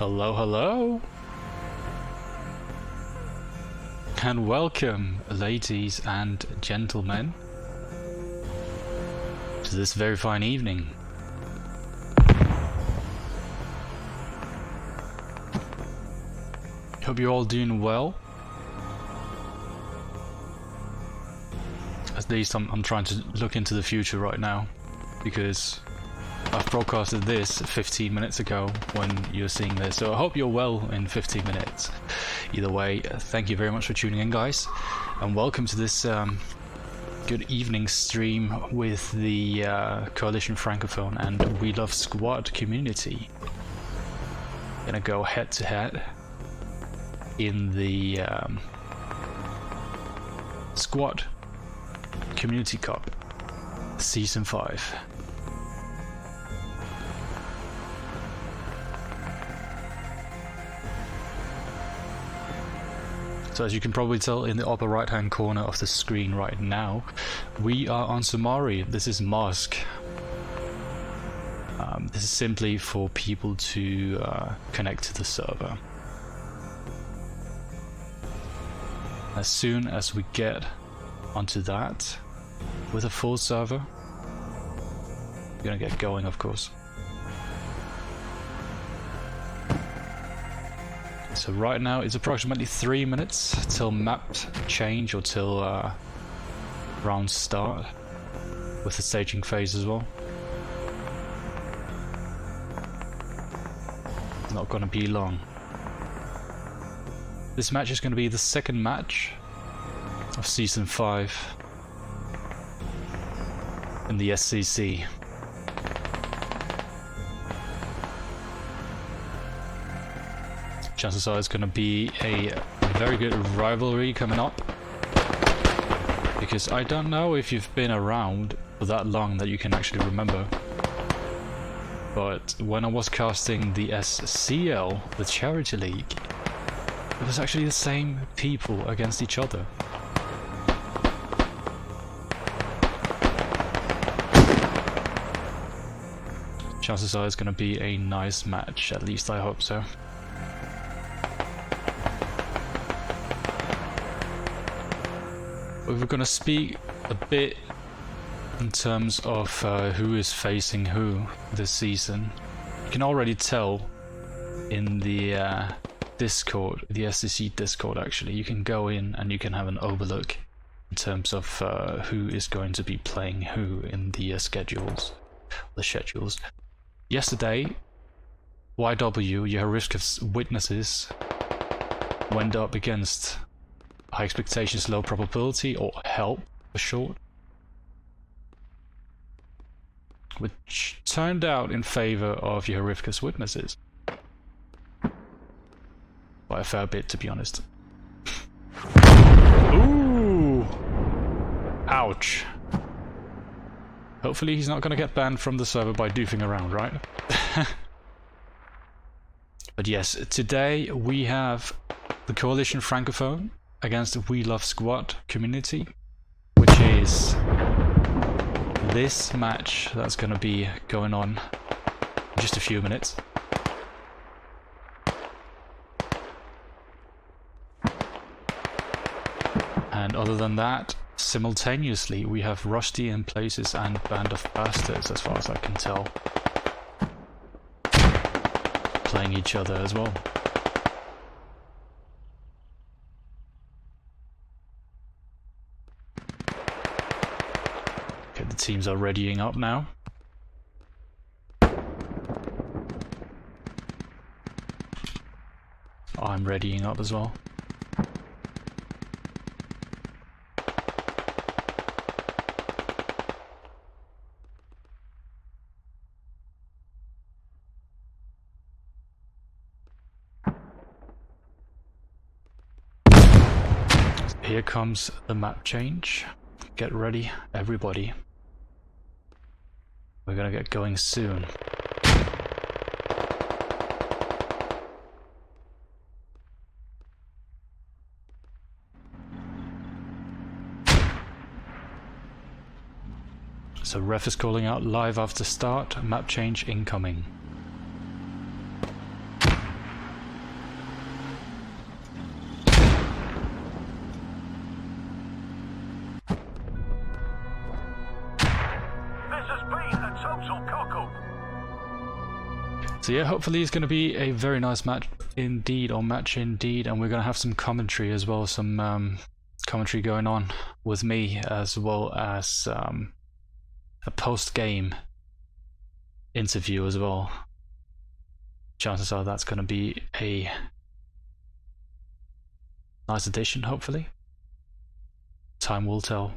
Hello, hello, and welcome, ladies and gentlemen, to this very fine evening. Hope you're all doing well. At least I'm trying to look into the future right now, because I've broadcasted this 15 minutes ago when you're seeing this, so I hope you're well in 15 minutes. Either way, thank you very much for tuning in, guys, and welcome to this good evening stream with the Coalition Francophone and We Love Squad community. Gonna go head to head in the Squad Community Cup Season 5. So as you can probably tell in the upper right hand corner of the screen right now, we are on Samari. This is Mask. This is simply for people to connect to the server. As soon as we get onto that with a full server, we're gonna get going, of course. So right now it's approximately 3 minutes till map change, or till rounds start, with the staging phase as well. Not gonna be long. This match is gonna be the second match of Season 5 in the SCC. Chances are it's going to be a very good rivalry coming up, because I don't know if you've been around for that long that you can actually remember, but when I was casting the SCL, the Charity League, it was actually the same people against each other. Chances are it's going to be a nice match, at least I hope so. We're going to speak a bit in terms of who is facing who this season. You can already tell in the Discord, the SCC Discord actually. You can go in and you can have an overlook in terms of who is going to be playing who in the schedules. Yesterday, YW, Yehorivka's Witnesses, went up against High Expectations, Low Probability, or HELP for short, which turned out in favor of Yehorivka's Witnesses. By a fair bit, to be honest. Ooh! Ouch. Hopefully he's not going to get banned from the server by doofing around, right? But yes, today we have the Coalition Francophone against the We Love Squad community, which is this match that's going to be going on in just a few minutes. And other than that, simultaneously we have Rusty in Places and Band of Bastards, as far as I can tell, playing each other as well. Okay, the teams are readying up now. I'm readying up as well. Here comes the map change. Get ready, everybody. We're gonna get going soon. So ref is calling out live after start, map change incoming. So yeah, hopefully it's going to be a very nice match indeed, and we're going to have some commentary as well, some commentary going on with me, as well as a post-game interview as well. Chances are that's going to be a nice addition, hopefully. Time will tell.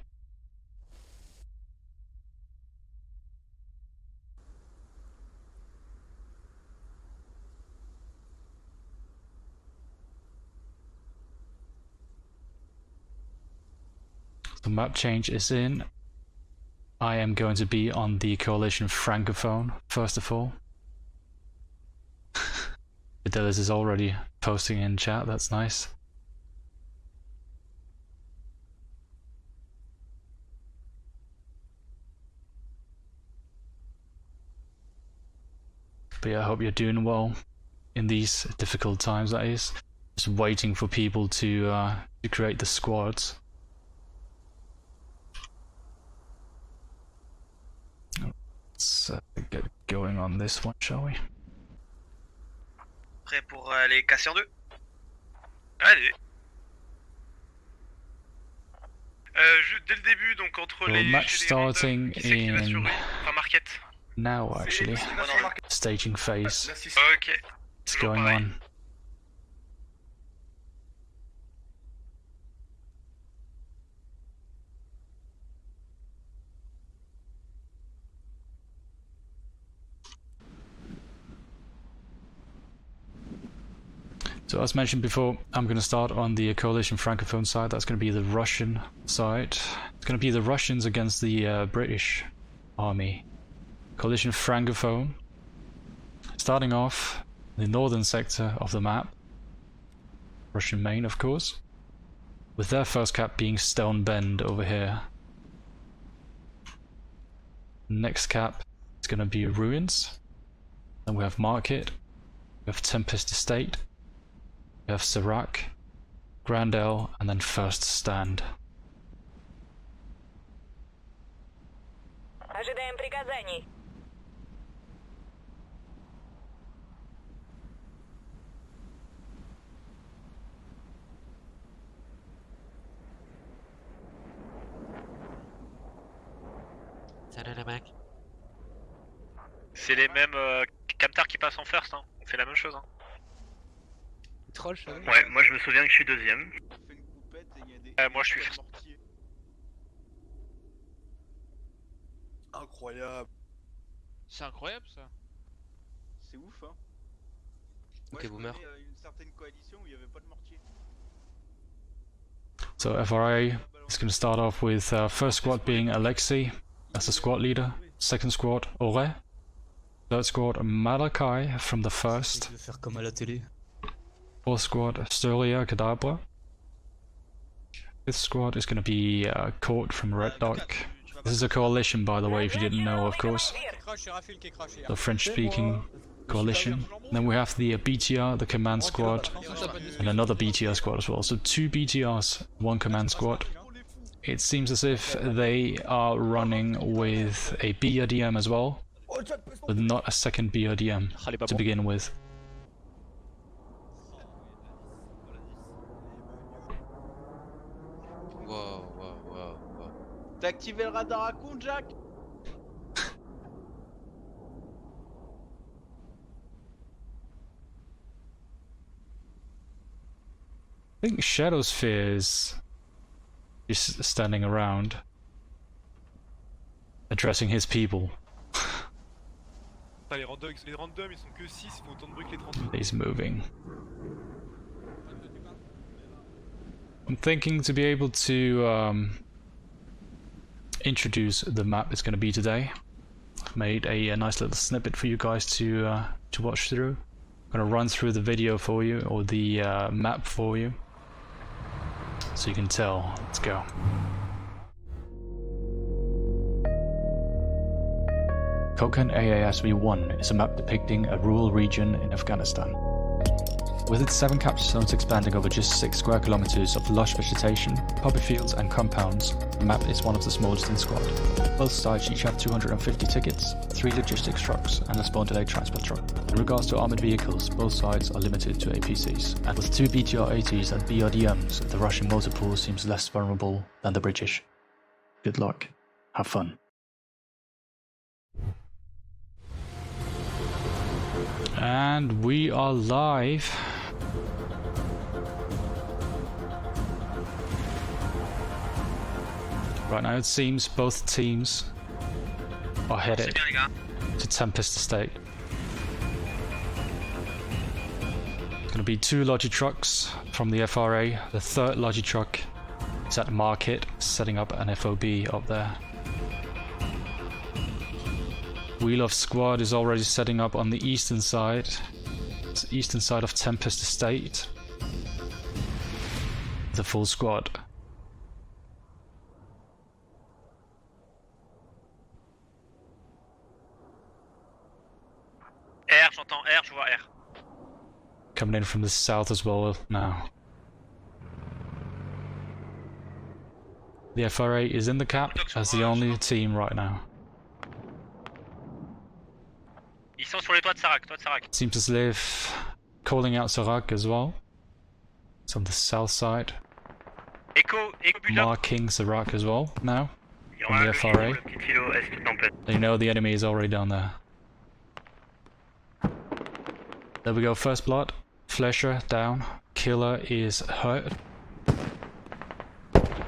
The map change is in. I am going to be on the coalition Francophone, first of all. Fidelis is already posting in chat, that's nice. But yeah, I hope you're doing well in these difficult times, that is. Just waiting for people to create the squads. Let's get going on this one, shall we? Prêt pour les casser en deux? Allez. Dès le début, donc entre les match starting in market. Now, actually. Staging phase. Ok. It's going on. So as mentioned before, I'm going to start on the coalition Francophone side. That's going to be the Russian side. It's going to be the Russians against the British army. Coalition Francophone. Starting off the northern sector of the map. Russian main, of course. With their first cap being Stone Bend over here. Next cap is going to be Ruins. Then we have Market. We have Tempest Estate. We have Serac, Grandel, and then First Stand. Ожидаем приказаний. Salut les mecs. C'est les mêmes capteurs qui passent en first, hein. On fait la même chose. Hein. Troll, je Ouais, moi je me souviens que je suis deuxième. Moi je suis first. Incroyable. C'est incroyable ça. C'est ouf hein. Ok, Moi, boomer. Une certaine coalition où il n'y avait pas de mortier. So FRA is going to start off with first squad being Alexei as the squad leader. Second squad Ore. Third squad Malachi from the first. Faire comme à la télé. Fourth squad Astoria Kadabra. Fifth squad is going to be Court from Red Dog. This is a coalition, by the way, if you didn't know, of course. The French-speaking coalition. Then we have the BTR, the command squad, and another BTR squad as well. So 2 BTRs, 1 command squad. It seems as if they are running with a BRDM as well, but not a second BRDM to begin with. Wow. T'as activé le radar à compte, Jack? I think Shadowsphere is just standing around, addressing his people. Les randoms ils sont que 6, ils font autant de bruit que les 38. He's moving. I'm thinking to be able to introduce the map it's going to be today. I've made a nice little snippet for you guys to watch through. I'm going to run through the video for you, or the map for you, so you can tell. Let's go. Kokan AASv1 is a map depicting a rural region in Afghanistan. With its 7 capture zones expanding over just 6 square kilometers of lush vegetation, poppy fields and compounds, the map is one of the smallest in the squad. Both sides each have 250 tickets, 3 logistics trucks and a spawn delay transport truck. In regards to armored vehicles, both sides are limited to APCs, and with 2 BTR-80s and BRDMs, the Russian motor pool seems less vulnerable than the British. Good luck. Have fun. And we are live. Right now it seems both teams are headed to Tempest Estate. It's going to be 2 Logi trucks from the FRA. The 3rd Logi truck is at Market, setting up an FOB up there. Wheel of Squad is already setting up on the eastern side. It's the eastern side of Tempest Estate. The full squad. R, j'entends R, je vois R. Coming in from the south as well now. The FRA is in the cap as the only team right now. Ils sont sur les toits de Sarac, Seems as if calling out Sarac as well. It's on the south side. Echo build up. Marking Sarac as well now from the FRA. They know the enemy is already down there. There we go, first blood. Flesher down. Killer is hurt.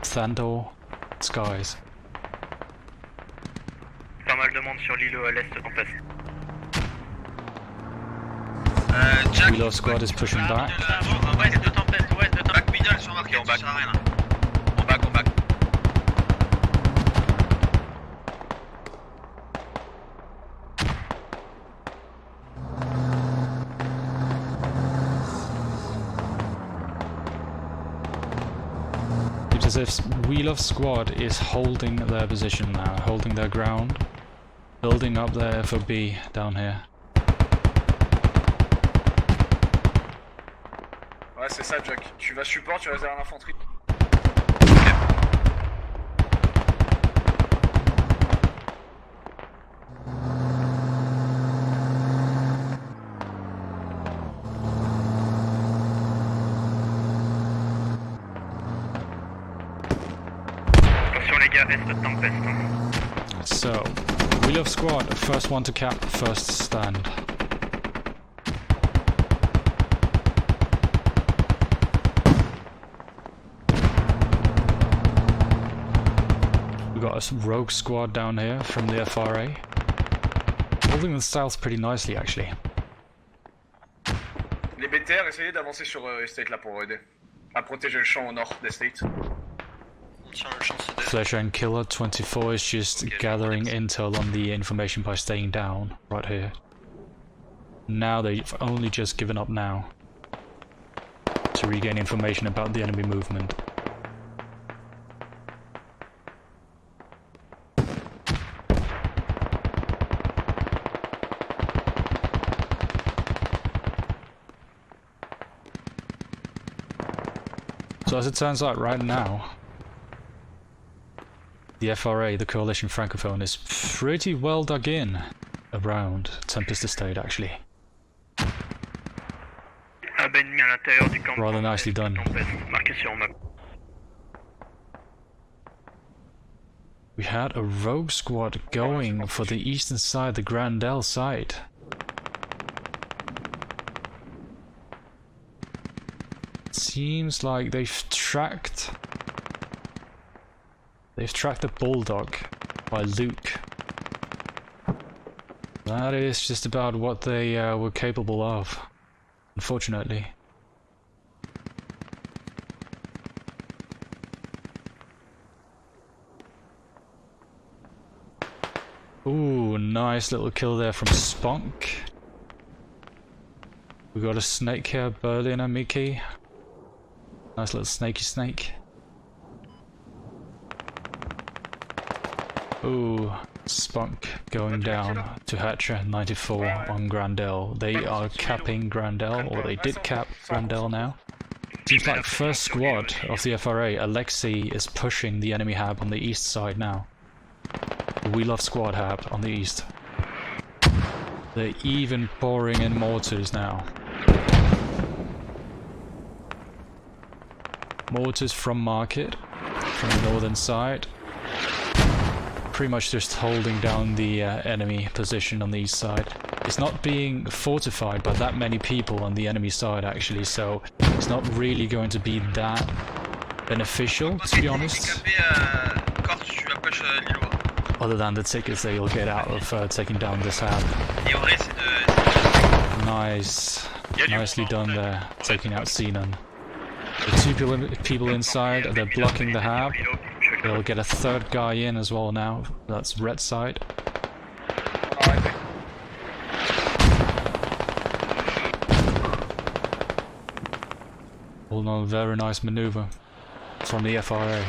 Thandor, Skies. Pas mal de monde sur l'îlot à l'est Tempest. Wheel of Squad is pushing back. Ouest de Tempest, ouest de Tempest. Back middle sur marqué, on back. On back. Seems as if Wheel of Squad is holding their position now, holding their ground, building up their FOB down here. Ouais, c'est ça, Jack. Tu vas support, tu restes derrière l'infanterie. Attention les gars, est de Tempest. So, Wheel of Squad, first one to cap, first stand. We got a rogue squad down here from the FRA. Holding the south pretty nicely actually. Les BTR, essayez d'avancer sur Estate là pour aider. À protéger le champ au nord d'Estate. Flesher and Killer 24 is just gathering intel on the information by staying down right here. Now they've only just given up now to regain information about the enemy movement. So as it turns out right now, the FRA, the Coalition Francophone, is pretty well dug in around Tempest Estate actually. Rather nicely done. We had a rogue squad going for the eastern side, the Grandel side. Seems like they've tracked the Bulldog by Luke. That is just about what they were capable of, unfortunately. Ooh, nice little kill there from Spunk. We got a snake here, Berliner Mickey. Nice little snaky snake. Ooh, Spunk going down to Hatcher 94 on Grandel. They are capping Grandel, or they did cap Grandel now. Seems like first squad of the FRA, Alexei, is pushing the enemy hab on the east side now. We love squad hab on the east. They're even pouring in mortars now. Mortars from market, from the northern side. Pretty much just holding down the enemy position on the east side. It's not being fortified by that many people on the enemy side actually, so it's not really going to be that beneficial, to be honest. Other than the tickets that you'll get out of taking down this hab. Nice. Nicely done there, taking out Xenon. The two people inside, they're blocking the hab. They'll get a third guy in as well now. That's red side. All in all, very nice maneuver from the FRA.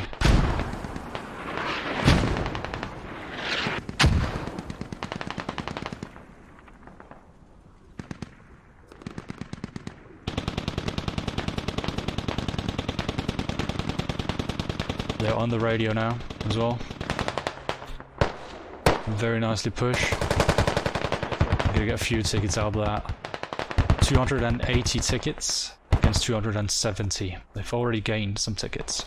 They're on the radio now as well. Very nicely pushed. I'm gonna get a few tickets out of that. 280 tickets against 270. They've already gained some tickets.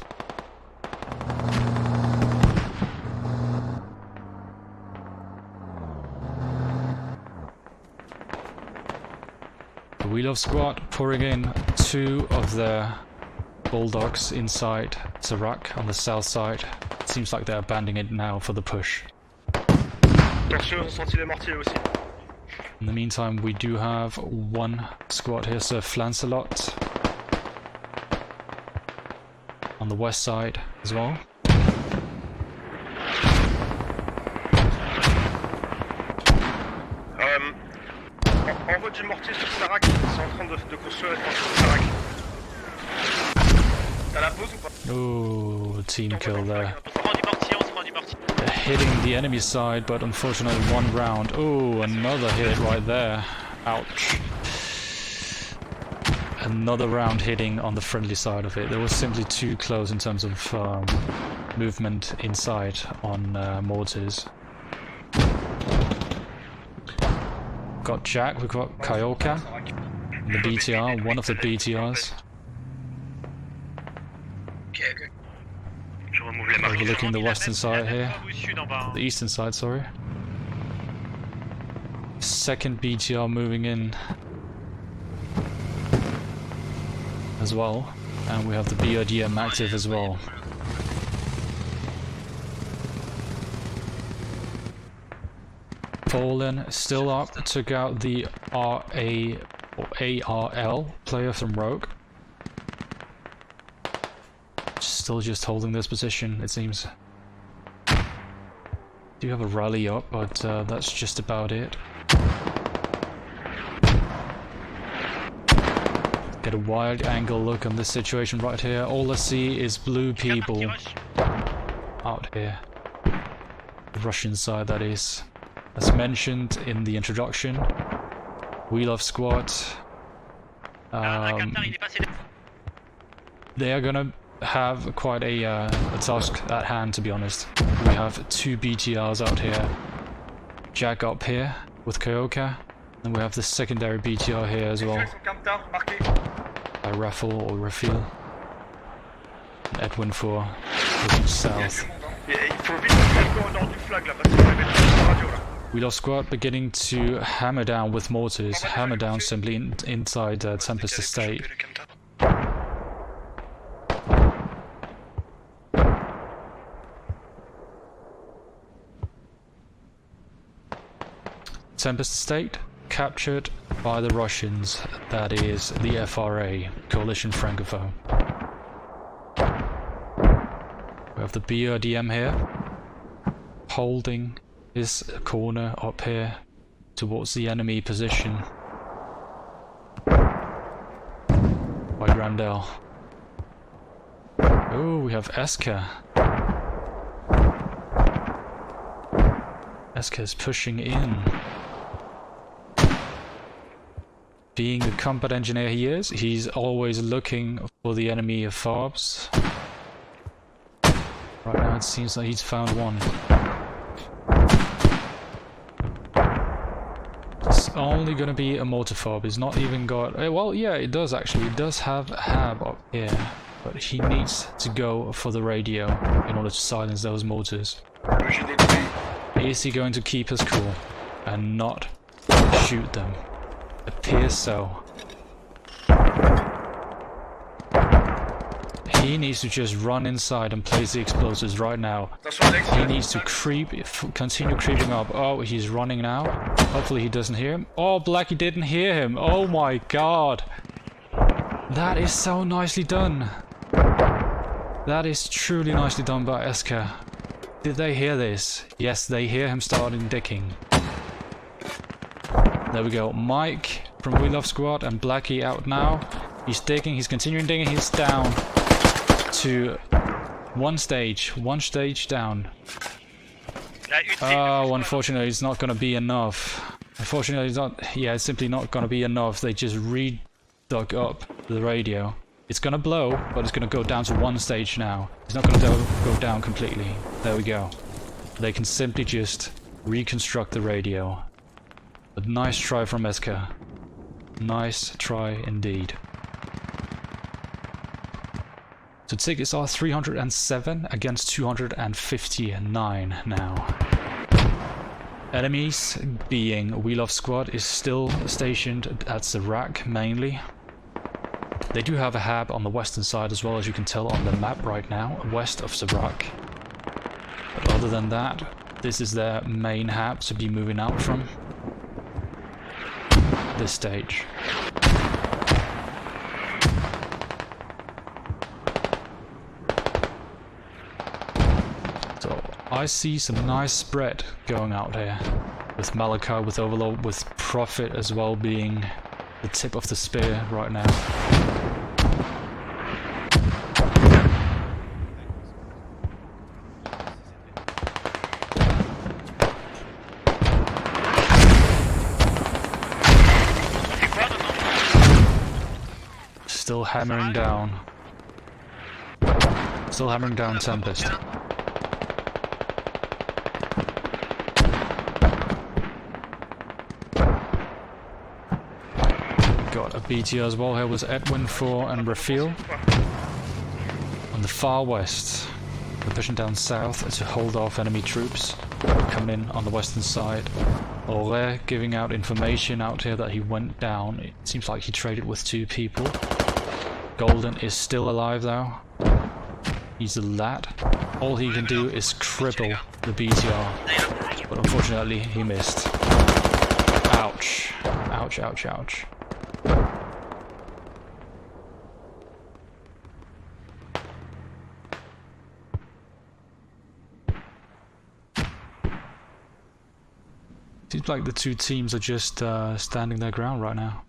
The Wheel of Squad pouring in 2 of their Bulldogs inside Sarak on the south side. It seems like they're abandoning it now for the push. In the meantime, we do have 1 squad here, Sir Flancelot, on the west side as well. Envoie du mortier sur Sarak, ils sont en train de construire les transports sur Sarak. T'as la pause ou pas? Oh, team kill there. They're hitting the enemy side, but unfortunately 1 round. Oh, another hit right there. Ouch. Another round hitting on the friendly side of it. They were simply too close in terms of movement inside on mortars. Got Jack, we've got Kyoka, the BTR, one of the BTRs. Overlooking the western side here. The eastern side, sorry. Second BTR moving in as well. And we have the BRDM active as well. Fallen still up, took out the RA or ARL player from Rogue. Still just holding this position, it seems. Do have a rally up, but that's just about it. Get a wide angle look on this situation right here. All I see is blue people out here. The Russian side, that is. As mentioned in the introduction, we love squad. They are gonna have quite a task at hand, to be honest. We have 2 BTRs out here. Jack up here with Kyoka, and we have the secondary BTR here as well. By Raffle or Rafil. Edwin for looking south. We lost squad beginning to hammer down with mortars. Hammer down simply inside Tempest Estate. Tempest Estate captured by the Russians, that is the FRA, Coalition Francophone. We have the BRDM here, holding his corner up here towards the enemy position by Grandel. Oh, we have Eska. SK is pushing in. Being the combat engineer he is, he's always looking for the enemy FOBs. Right now it seems like he's found one. It's only gonna be a mortar fob. It's not even got... well, yeah, it does actually. It does have a hab up here. But he needs to go for the radio in order to silence those mortars. Is he going to keep his cool and not shoot them? Appears so. He needs to just run inside and place the explosives right now. He needs to continue creeping up. Oh, he's running now. Hopefully he doesn't hear him. Oh, Blackie didn't hear him. Oh my god. That is so nicely done. That is truly nicely done by Eska. Did they hear this? Yes, they hear him starting dicking. There we go. Mike from We Love Squad and Blackie out now. He's digging, he's continuing digging, he's down to one stage down. Oh, unfortunately it's not gonna be enough. Unfortunately it's not, yeah, it's simply not gonna be enough. They just re-dug up the radio. It's gonna blow, but it's gonna go down to one stage now. It's not gonna go down completely. There we go. They can simply just reconstruct the radio. But nice try from Eska. Nice try indeed. So tickets are 307 against 259 now. Enemies being We Love Squad is still stationed at Zarak mainly. They do have a hab on the western side as well, as you can tell on the map right now, west of Zarak. But other than that, this is their main hab to be moving out from. This stage. So I see some nice spread going out here with Malachi, with Overlord, with Prophet as well being the tip of the spear right now. Still hammering down. Still hammering down Tempest. Got a BTR as well here with Edwin 4 and Rafael. On the far west, we're pushing down south to hold off enemy troops come in on the western side. Ore giving out information out here that he went down. It seems like he traded with 2 people. Golden is still alive though. He's a lad. All he can do is cripple the BTR. But unfortunately he missed. Ouch. Ouch, ouch, ouch. Seems like the 2 teams are just standing their ground right now.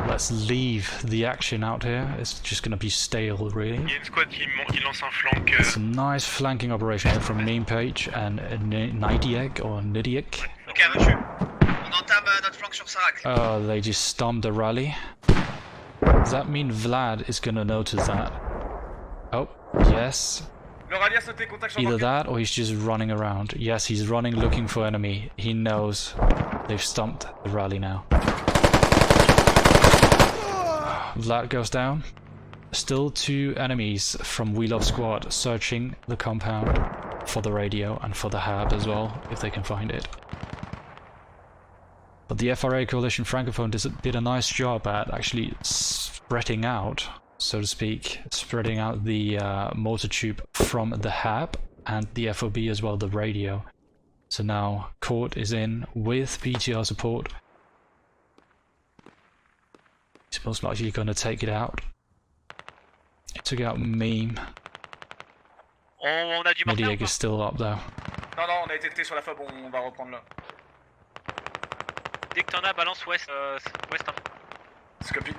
Let's leave the action out here. It's just going to be stale, really. Il y a une squad qui lance un flank. It's a nice flanking operation here from Meme Page and Nidiek or Nidiek. Ok, reçu. On entame notre flank sur Sarak. Oh, they just stomped the rally. Does that mean Vlad is going to notice that? Oh, yes. Le rallye a sauté, contact sur Either banquette. that or he's just running around. Yes, he's running looking for enemy. He knows they've stomped the rally now. Vlad goes down. Still 2 enemies from We Love Squad searching the compound for the radio and for the hab as well, if they can find it. But the FRA coalition Francophone did a nice job at actually spreading out, so to speak, spreading out the mortar tube from the hab and the FOB as well, the radio. So now Court is in with PTR support. He's most likely going to take it out. He took out Meme. On a du mortier ou Mediac pas? is still up though. Non, non, on a été tété sur la fob, on va reprendre là. Dès que t'en as, balance ouest. Ouest hein. Scopie.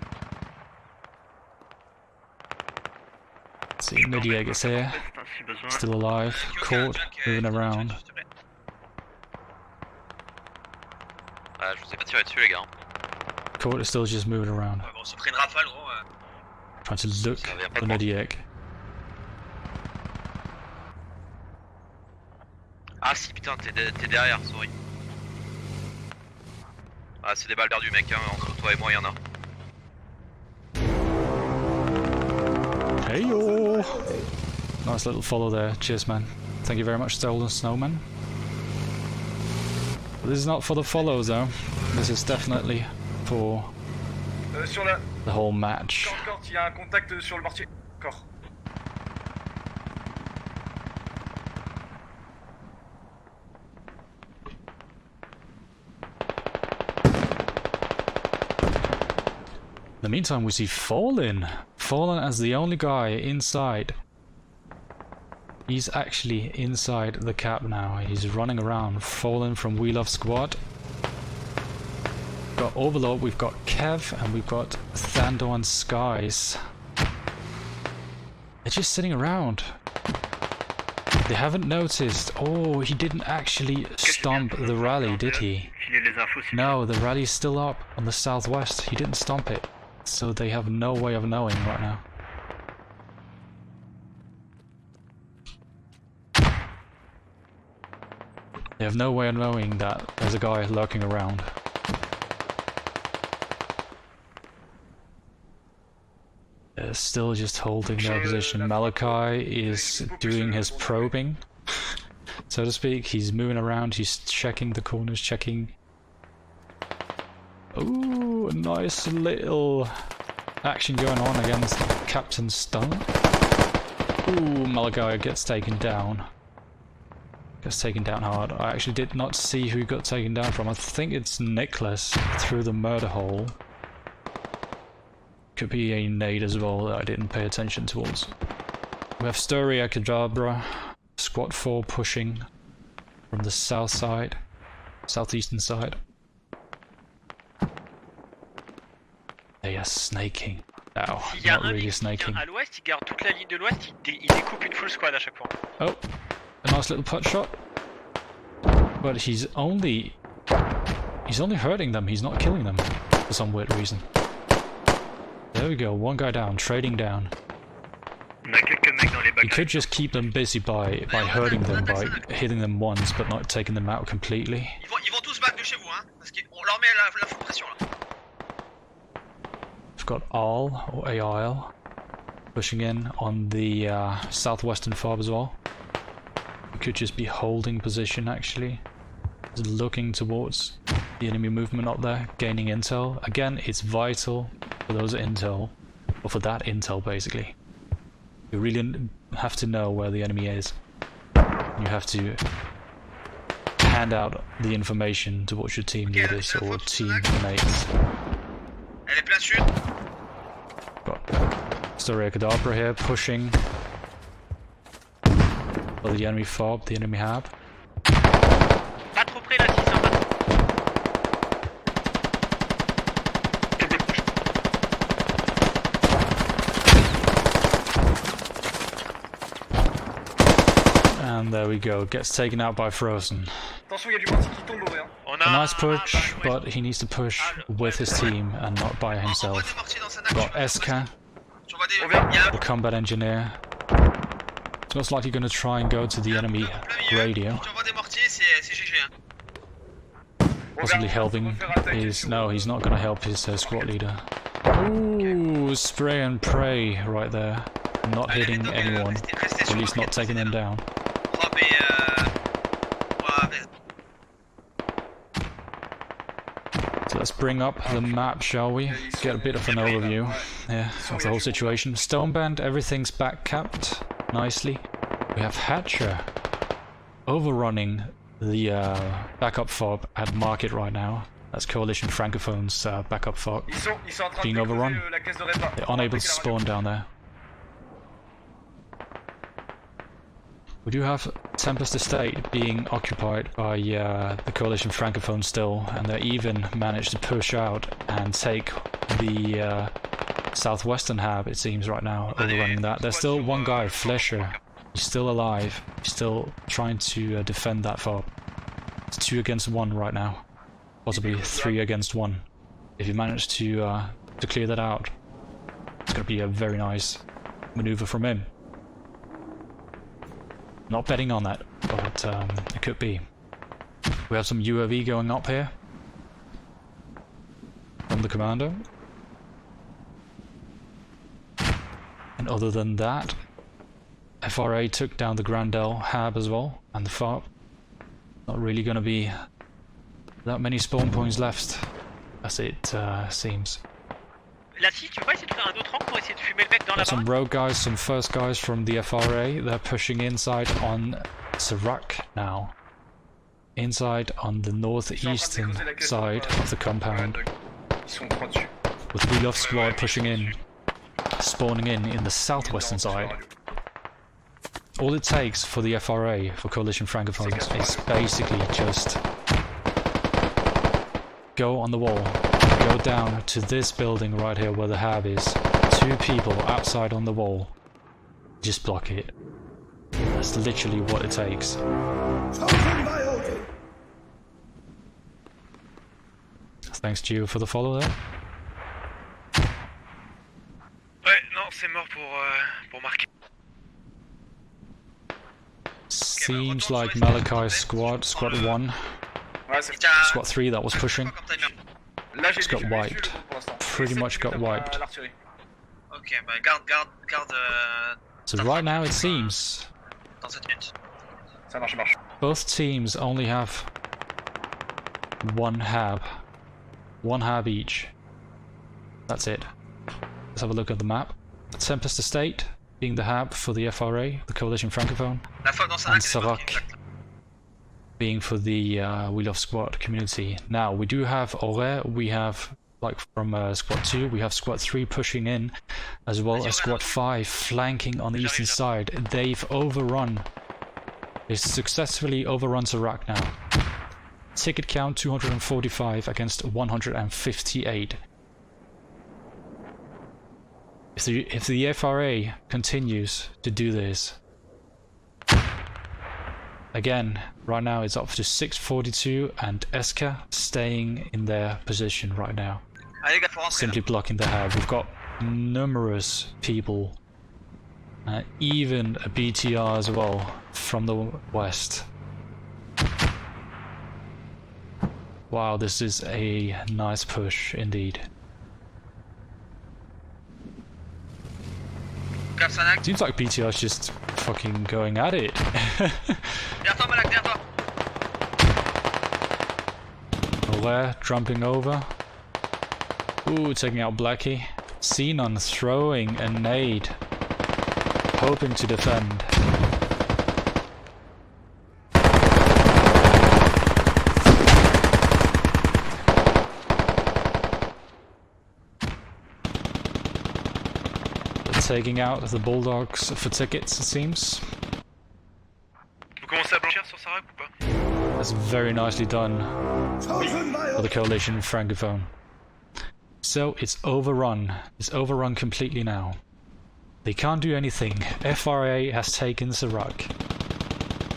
See, Mediac is here. Si besoin. Still alive. Caught, moving around. Ah, je vous ai pas tiré dessus les gars. Court is still just moving around. Bon, on se pris une rafale gros. Trying to look Ça vient at pas the de moi. Mediac. Ah si putain, t'es derrière, sorry. Ah c'est des balles perdues mec, hein. Entre toi et moi y'en a. Hey yo! Nice little follow there. Cheers, man. Thank you very much, Stolen Snowman. This is not for the follows though. This is definitely for Sur la... the whole match. Encore, il y a un contact sur le mortier. Encore. In the meantime, we see Fallen. Fallen as the only guy inside. He's actually inside the cap now. He's running around. Fallen from We Love Squad. We've got Overlord, we've got Kev, and we've got Thandor and Skies. They're just sitting around. They haven't noticed. Oh, he didn't actually stomp the rally, did he? Filer les infos si No, the rally's still up on the southwest. He didn't stomp it. So they have no way of knowing right now. They have no way of knowing that there's a guy lurking around. They're still just holding their position. Malachi is doing his probing, so to speak. He's moving around, he's checking the corners, checking. Ooh, a nice little action going on against Captain Stone. Ooh, Malachi gets taken down. Gets taken down hard. I actually did not see who got taken down from. I think it's Nicholas through the murder hole. Could be a nade as well that I didn't pay attention towards. We have Husaria, Kadabra, Squad 4 pushing from the south side, southeastern side. They are snaking. No, S'il y a not un really mec qui snaking. vient à l'ouest, il garde toute la ligne de l'ouest, il découpe une full squad à chaque fois. Oh, a nice little putt shot. But he's only hurting them, he's not killing them for some weird reason. There we go, one guy down, trading down. on a quelques mecs dans les He bacs. could just keep them busy by hurting them, by hitting them once, but not taking them out completely. Ils vont tous back de chez vous hein, parce qu'on leur met la full pression là. We've got Al, or AIL, pushing in on the southwestern fob as well. We could just be holding position actually. Just looking towards the enemy movement up there, gaining intel. Again, it's vital for those intel, or for that intel basically. You really have to know where the enemy is. You have to hand out the information towards your team leaders or team mates. Elle est plein sud. Got Husaria Kadabra here pushing for the enemy fob, the enemy hab. Pas trop près là, 6 hein. And there we go, gets taken out by Frozen. Attention, il y a du mortier qui tombe, Aurélien. On A a nice push, but he needs to push with his team and not by Envoie himself. des mortiers dans sa nappe. Got SK, J'envoie des. On Il y a the combat engineer. It's most likely going to try and go to the enemy radio. J'envoie des mortiers, c'est GG hein. Possibly helping his... No, he's not going to help his squad leader. Ooh, spray and pray right there. Not hitting anyone, Restez at least not taking them down. Rob et So let's bring up the map, shall we? Get a bit of an overview, yeah, of the whole situation. Stoneband, everything's back capped nicely. We have Hatcher overrunning the backup fob at market right now. That's Coalition Francophone's backup FOB. Ils sont en train Being de overrun. déposer, la caisse de répa. They're unable to spawn down there. We do have Tempest Estate being occupied by the Coalition Francophone still, and they even managed to push out and take the southwestern hab, it seems, right now, overrunning that. There's still one guy, Flesher. He's still alive. He's still trying to defend that FOB. It's 2 against 1 right now. Possibly 3 against 1. If you manage to clear that out, it's going to be a very nice maneuver from him. Not betting on that, but it could be. We have some UAV going up here from the commander. And other than that, FRA took down the Grandel hab as well, and the FOB. Not really going to be that many spawn points left, as it seems. Lassie, tu peux pas essayer de faire un autre angle pour essayer de fumer le mec dans la Got some baraque? rogue guys, some first guys from the FRA. They're pushing inside on Sarak now. Inside on the northeastern side of the compound. Ils sont 3 dessus. With the Wheel of Squad pushing in, spawning in the southwestern side. All it takes for the FRA, for Coalition Francophones, is basically just go on the wall, go down to this building right here where the hab is, 2 people outside on the wall, just block it. That's literally what it takes. Thanks to you for the follow there. Ouais, non, c'est mort pour marquer. Seems like Malachi's squad 1, Ouais, c'est squad 3 that was pushing, Là, j'ai It's got des wiped. pour l'instant. Pretty Essaie de much got taper à wiped. l'artillerie. Ok, bah garde So right now it seems dans cette minute. Ça marche. both teams only have one hab each. That's it. Let's have a look at the map. Tempest Estate being the hab for the FRA, the Coalition Francophone, La fois dans and Sarak, Sarak being for the Wheel of Squad community. Now we do have Auré, we have, like from Squad 2, we have Squad 3 pushing in, as well as Squad 5 flanking on the eastern side. They've overrun. They successfully overrun Sarak now. Ticket count 245 against 158. If the FRA continues to do this, again, right now it's up to 642 and Eska staying in their position right now, Allez gars, faut rentrer. simply blocking the hab. We've got numerous people, even a BTR as well from the west. Wow, this is a nice push indeed. Cap Sanak. Seems like BTR is just fucking going at it. Derrière toi, Malak, derrière toi. There, jumping over. Ooh, taking out Blackie. Xenon throwing a nade, hoping to defend. Taking out the Bulldogs for tickets, it seems. Vous commencez à blanchir sur Sarak ou pas? That's very nicely done for the Coalition Francophone. So it's overrun. It's overrun completely now. They can't do anything. FRA has taken Sarak.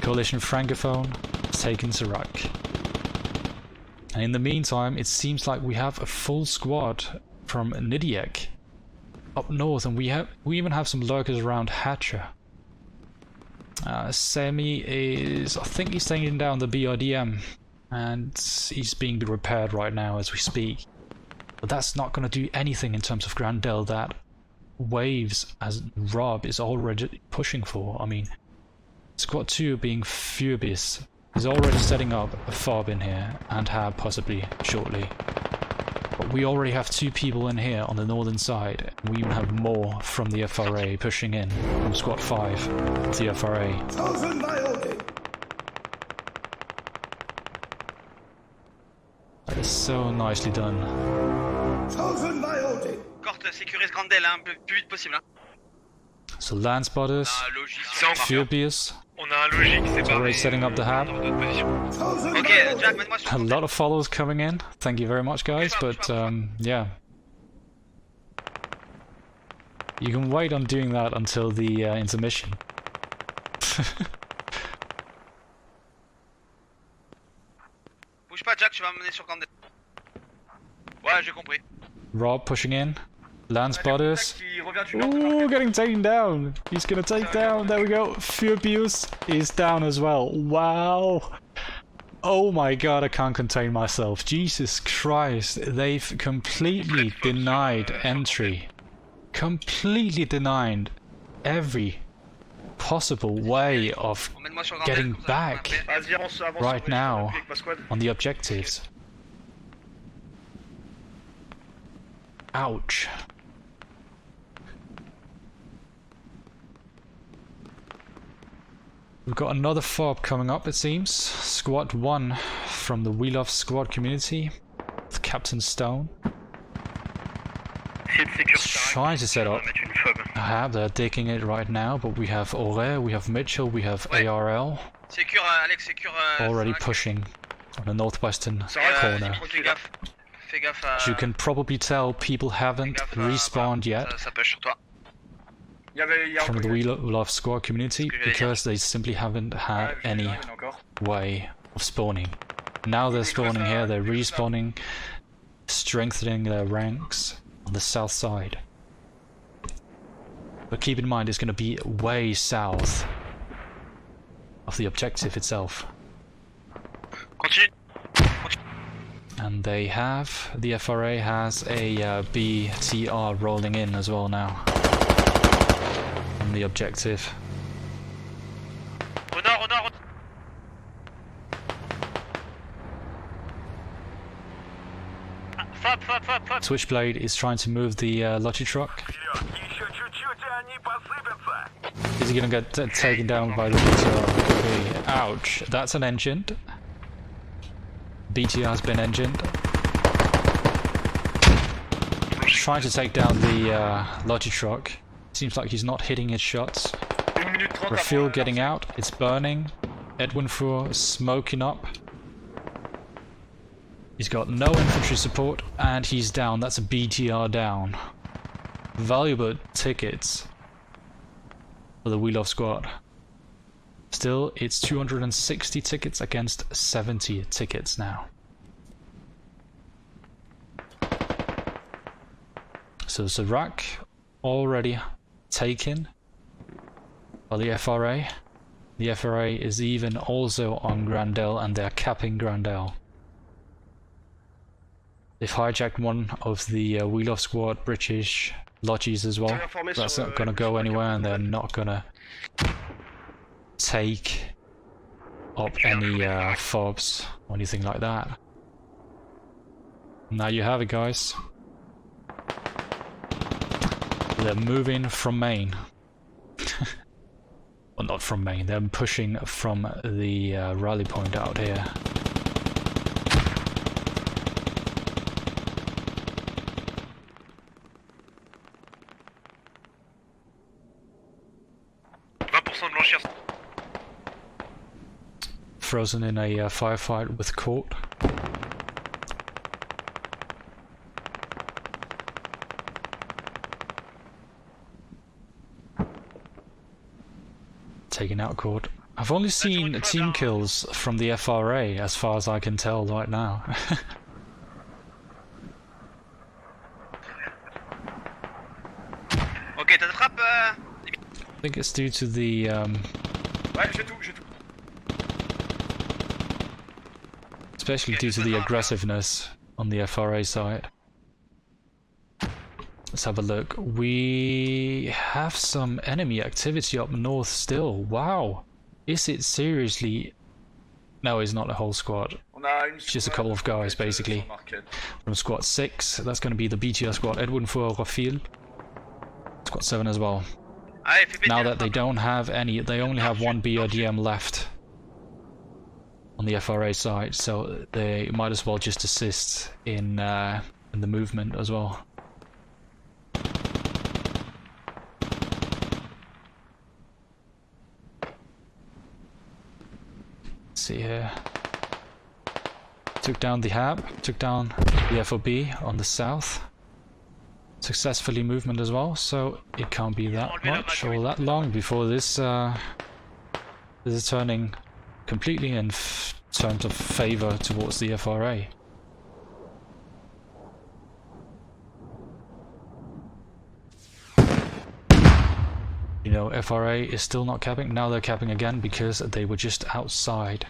Coalition Francophone has taken Sarak. And in the meantime, it seems like we have a full squad from Nidiek up north, and we even have some lurkers around Hatcher. Semi is, I think he's taking down the BRDM, and he's being repaired right now as we speak. But that's not going to do anything in terms of Grandel that Waves, as Rob is already pushing for. I mean, Squad 2 being furious is already setting up a FOB in here, and have possibly shortly. But we already have 2 people in here on the northern side, and we even have more from the FRA pushing in from Squad 5 of the FRA. So nicely done. Corte, sécurise Grandel, hein, le plus vite possible. Hein. So land spotters, Un logis C'est sur en le marqueur. Furbius, On a un logique, c'est pas. already setting up the hab. Ok, Jack, mets-moi sur A Grandel. lot of follows coming in. Thank you very much, guys. But yeah, you can wait on doing that until the intermission. Bouge pas, Jack, tu vas m'amener sur Grandel. Ouais, j'ai compris. Rob pushing in. Land spotters. Qui revient du nord de Ooh, marquer. getting taken down. He's gonna take down. There we go. Furbius is down as well. Wow. Oh my god, I can't contain myself. Jesus Christ. They've completely denied entry. Completely denied every possible way of Emmène-moi sur Grandel. getting comme ça, je peux back m'appeler. Vas-y, avance, avance. right now avec ma squad. on the objectives. Ouch. We've got another fob coming up, it seems. Squad 1 from the We Love Squad community with Captain Stone. Trying to set up a hab, they're digging it right now, but we have Ore, we have Mitchell, we have Ouais. ARL Sécure, Alex, sécure. already Sarah. pushing on the northwestern corner. Fais gaffe. Fais gaffe à. As you can probably tell, people haven't Fais gaffe à- respawned voilà, yet Ça push sur toi. Il y a from encore the We Love Squad community Ce que j'allais because they simply haven't had Ouais, any il y en a encore. way of spawning. Now they're spawning here, they're respawning, strengthening their ranks on the south side. But keep in mind, it's going to be way south of the objective itself. Continue. And they have, the FRA has a BTR rolling in as well now on the objective. Au nord, au nord. Ah, Fob. Switchblade is trying to move the lottery truck. Is he gonna get taken down by the BTR? Could be. Ouch. That's an engined. BTR has been engined. Trying to take down the lottery truck. Seems like he's not hitting his shots. 1 minute 30 Refuel avant getting out. It's burning. Edwin Fur smoking up. He's got no infantry support and he's down. That's a BTR down. Valuable tickets for the We Love Squad. Still, it's 260 tickets against 70 tickets now. So Serac already taken by the FRA. The FRA is even also on Grandel and they're capping Grandel. They've hijacked one of the We Love Squad British lodges as well. That's not gonna go anywhere and they're not gonna take up any fobs or anything like that. Now you have it, guys. They're moving from Maine. Well, not from Maine, they're pushing from the rally point out here. Frozen in a firefight with Court. Taking out Court. I've only seen team kills from the FRA as far as I can tell right now. Ok, t'attrapes. I think it's due to the Ouais, j'ai tout. especially due to the aggressiveness on the FRA side. Let's have a look. We have some enemy activity up north still. Wow. Is it seriously? No, it's not a whole squad. On a une Just a squad couple of guys, sur basically. market. From squad 6, that's going to be the BTR squad. Edwin for Rafiel. Squad 7 as well. Allez, fais péter Now la that they frappe. don't have any, they only have one BRDM left on the FRA side, so they might as well just assist in the movement as well. Let's see here. Took down the HAB, took down the FOB on the south. Successfully movement as well, so it can't be that much or that long before this is turning completely in terms of favor towards the FRA. You know, FRA is still not capping. Now they're capping again because they were just outside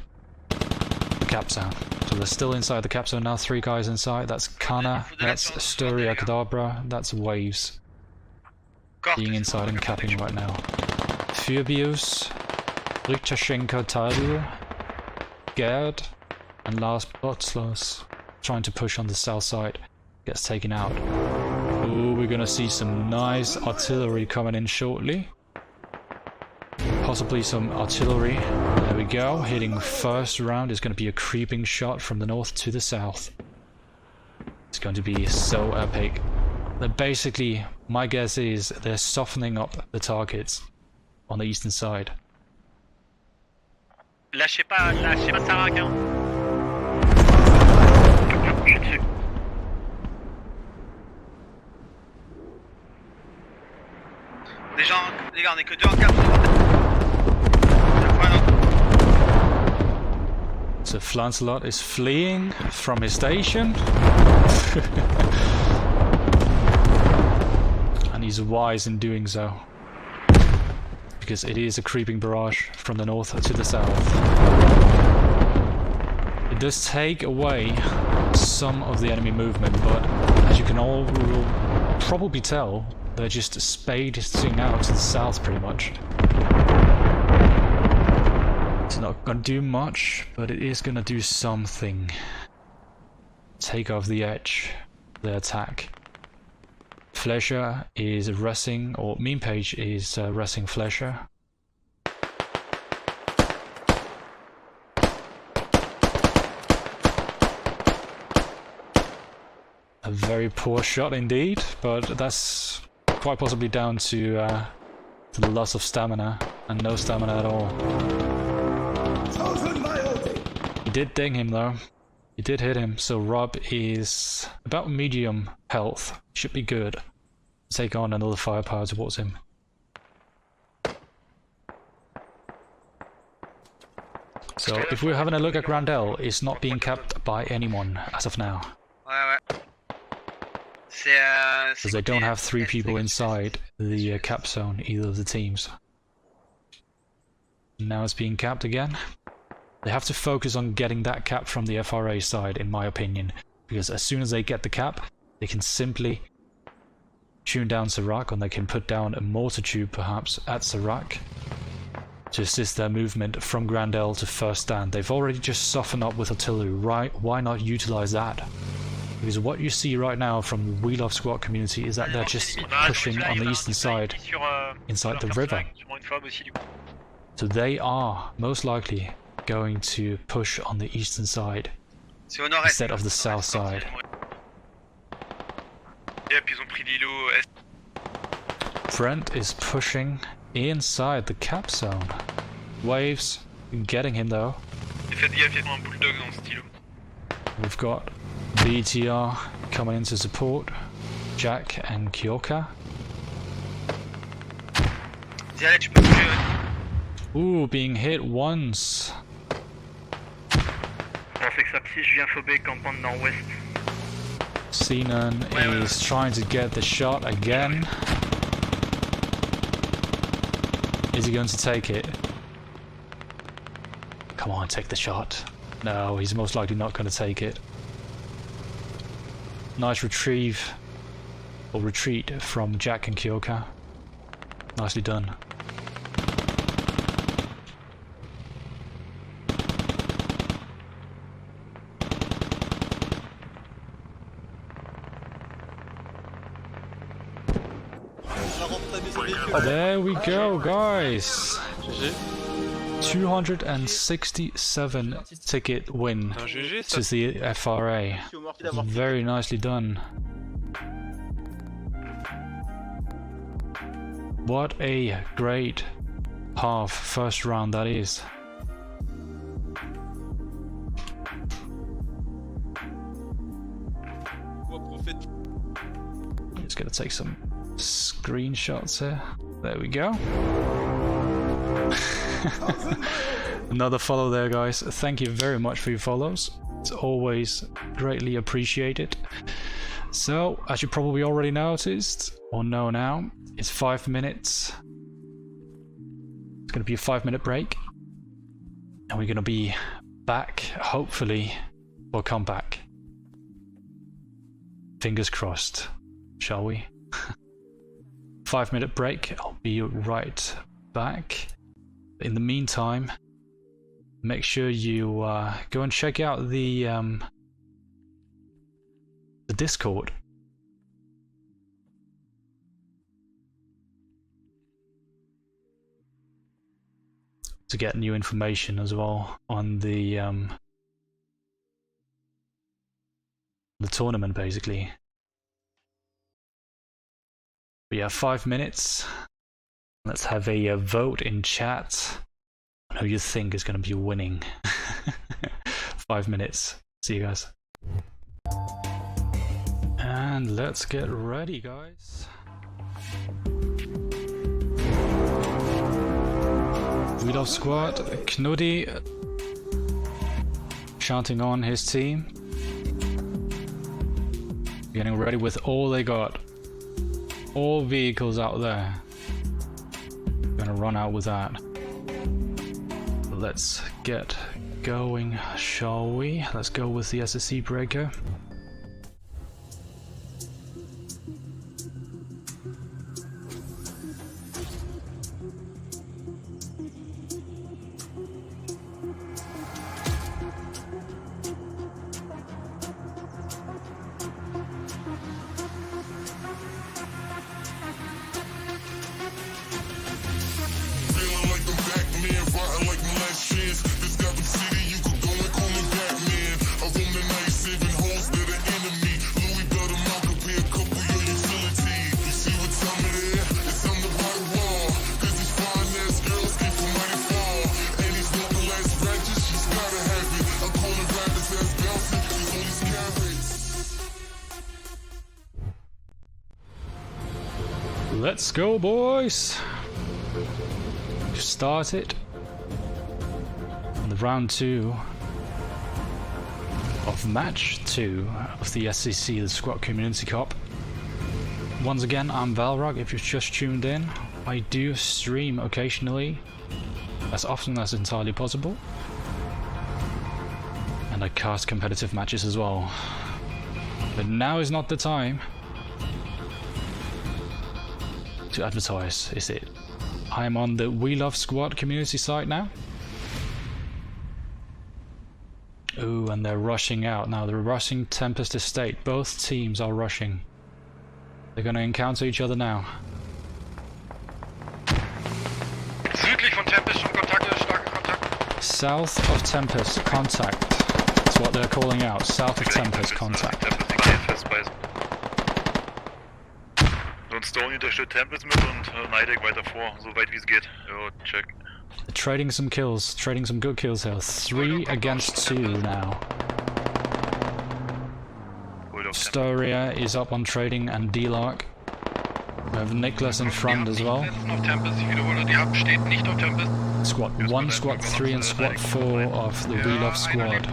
the cap zone. So they're still inside the cap zone now. 3 guys inside. That's Kana, that's Husaria Kadabra, that's Waves. Being inside and capping right now. Furbius, Riktashenko Tadil, Gerd, and Lars Botzlos trying to push on the south side. Gets taken out. Ooh, we're gonna see some nice artillery coming in shortly. Possibly some artillery. There we go. Hitting first round is going to be a creeping shot from the north to the south. It's going to be so epic. But basically, my guess is they're softening up the targets on the eastern side. Lâchez pas Sarac, hein. Déjà, les gars, on est que 2 en cap. So Flancelot is fleeing from his station. And he's wise in doing so. Because it is a creeping barrage from the north to the south. It does take away some of the enemy movement, but as you can all probably tell, they're just spading out to the south pretty much. It's not gonna do much, but it is gonna do something. Take off the edge, the attack. Flesher is resting, or Meme Page is resting Flesher. A very poor shot indeed, but that's quite possibly down to the loss of stamina, and no stamina at all. He did ding him though. He did hit him, so Rob is about medium health. Should be good. Take on another firepower towards him. So if we're having a look at Grandel, it's not being capped by anyone as of now. Ouais. Because they don't have 3 people inside the cap zone, either of the teams. Now it's being capped again. They have to focus on getting that cap from the FRA side, in my opinion. Because as soon as they get the cap, they can simply tune down Serac, and they can put down a mortar tube perhaps at Serac to assist their movement from Grandel to first stand. They've already just softened up with artillery, right? Why not utilize that? Because what you see right now from the We Love Squad community is that they're just pushing on the eastern side, inside the river. So they are most likely going to push on the eastern side instead of the south side. Brent is pushing inside the cap zone. Waves getting him though. We've got BTR coming in to support Jack and Kyoka. Ooh, being hit once. Sinan is trying to get the shot again. Is he going to take it? Come on, take the shot. No, he's most likely not going to take it. Nice retrieve, or retreat from Jack and Kyoka. Nicely done. There we go, guys. 267 ticket win Un GG ça. to the FRA. Merci aux mortiers d'avoir Very nicely done. What a great half first round that is. Just gonna take some screenshots here. There we go. Another follow there, guys. Thank you very much for your follows. It's always greatly appreciated. So, as you probably already noticed, or know now, it's 5 minutes. It's gonna be a 5-minute break. And we're gonna be back, hopefully, for a comeback. Fingers crossed, shall we? 5-minute break, I'll be right back. In the meantime, make sure you go and check out the Discord. To get new information as well on the tournament, basically. But yeah, 5 minutes. Let's have a vote in chat on who you think is going to be winning. 5 minutes. See you guys. And let's get ready, guys. We love squad. Knuddy shouting on his team. Getting ready with all they got. All vehicles out there. Gonna run out with that. Let's get going, shall we? Let's go with the SCC breaker. Let's go, boys! Start it on the round 2 of match 2 of the SCC, the Squad Community Cup. Once again, I'm Valrog. If you've just tuned in, I do stream occasionally, as often as entirely possible, and I cast competitive matches as well. But now is not the time to advertise, is it? I'm on the We Love Squad community site now. Ooh, and they're rushing out now. They're rushing Tempest Estate. Both teams are rushing. They're gonna encounter each other now. Südlich von Tempest schon Kontakte, starke Kontakte. South of Tempest, contact. That's what they're calling out. South of Tempest, contact. Und Stone unterstützt Tempest mit und Nidec weiter vor, so weit wie es geht. Jo, check. Trading some kills, trading some good kills here. 3 against 2 now. Husaria is up on trading and D-Lark. We have Nicholas in front as well. Squad 1, Squad 3 and Squad 4 of the We Love Squad.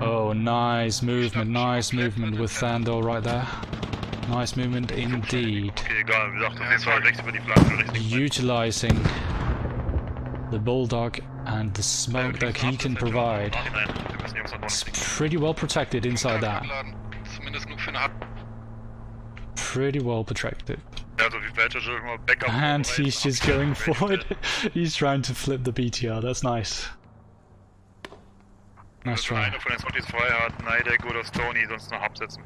Oh, nice movement with Thandor right there. Nice movement indeed. Utilizing the Bulldog and the smoke that he can provide. It's pretty well protected inside that. Pretty well protected. And he's just going forward. He's trying to flip the BTR. That's nice. Nice try. Einer von den Scotties frei hat, Nidec oder Stony, sonst noch absetzen.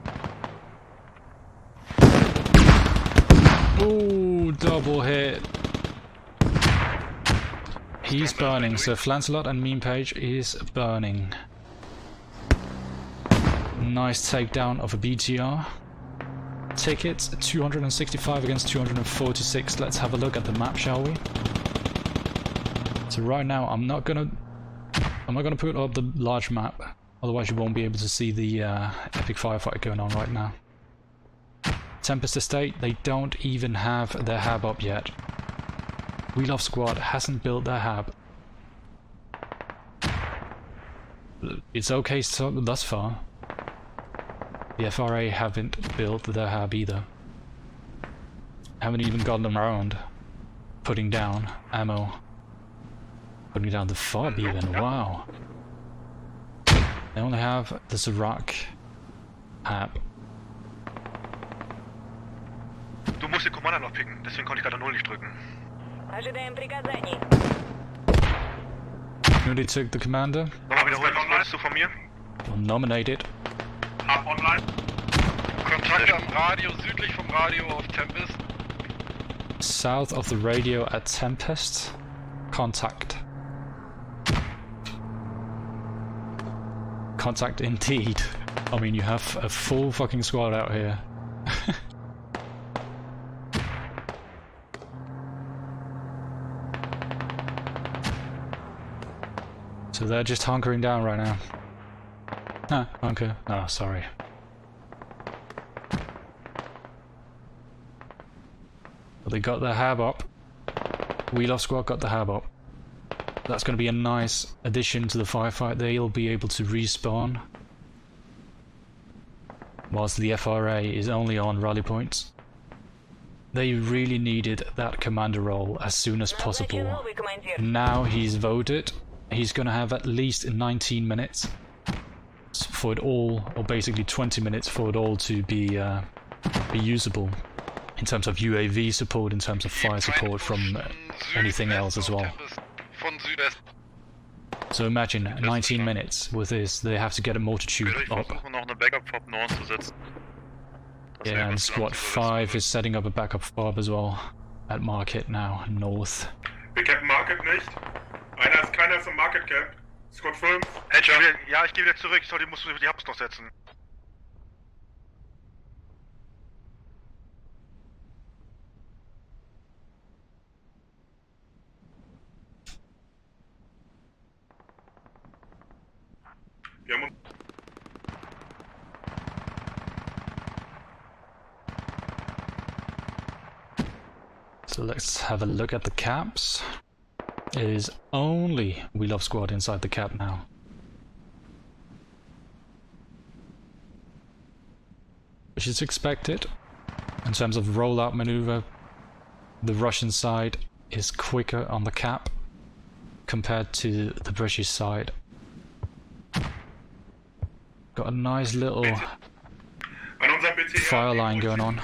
Ooh, double hit. He's burning, so Flancelot and Meme Page is burning. Nice takedown of a BTR. Tickets 265 against 246. Let's have a look at the map, shall we? So right now I'm not gonna put up the large map, otherwise you won't be able to see the epic firefight going on right now. Tempest Estate, they don't even have their hab up yet. We Love Squad hasn't built their hab. It's okay so thus far. The FRA haven't built their hab either. Haven't even gotten around putting down ammo. Putting down the fob even, wow. They only have the Zorak hab. Du musst den Commander noch picken, deswegen konnte ich gerade 0 nicht drücken. Ожидаем приказаний. Newly took the commander. Nochmal wiederholen, was wolltest du von mir? Nominated. Hab online. Kontakt am Radio, südlich vom Radio auf Tempest. South of the radio at Tempest. Contact. Contact indeed. I mean, you have a full fucking squad out here. So they're just hunkering down right now. Ah, hunker. Oh, sorry. But they got their hab up. We Love Squad got the hab up. That's going to be a nice addition to the firefight. They'll be able to respawn. Whilst the FRA is only on rally points. They really needed that commander role as soon as possible. Now he's voted. He's going to have at least 19 minutes for it all, or basically 20 minutes for it all to be usable. In terms of UAV support, in terms of fire support from anything else as well. So imagine 19 minutes with this, they have to get a mortar tube up. Yeah, and Squad 5 is setting up a backup fob as well at Market now, north. Wir cappen Market nicht. Keiner ist im Market Cap. Squad 5. Ja, ich gehe wieder zurück. Sorry, musst du die Hubs noch setzen. Wir haben uns So let's have a look at the caps. It is only We Love Squad inside the cap now. Which is expected. In terms of rollout maneuver, the Russian side is quicker on the cap compared to the British side. Got a nice little fire line going on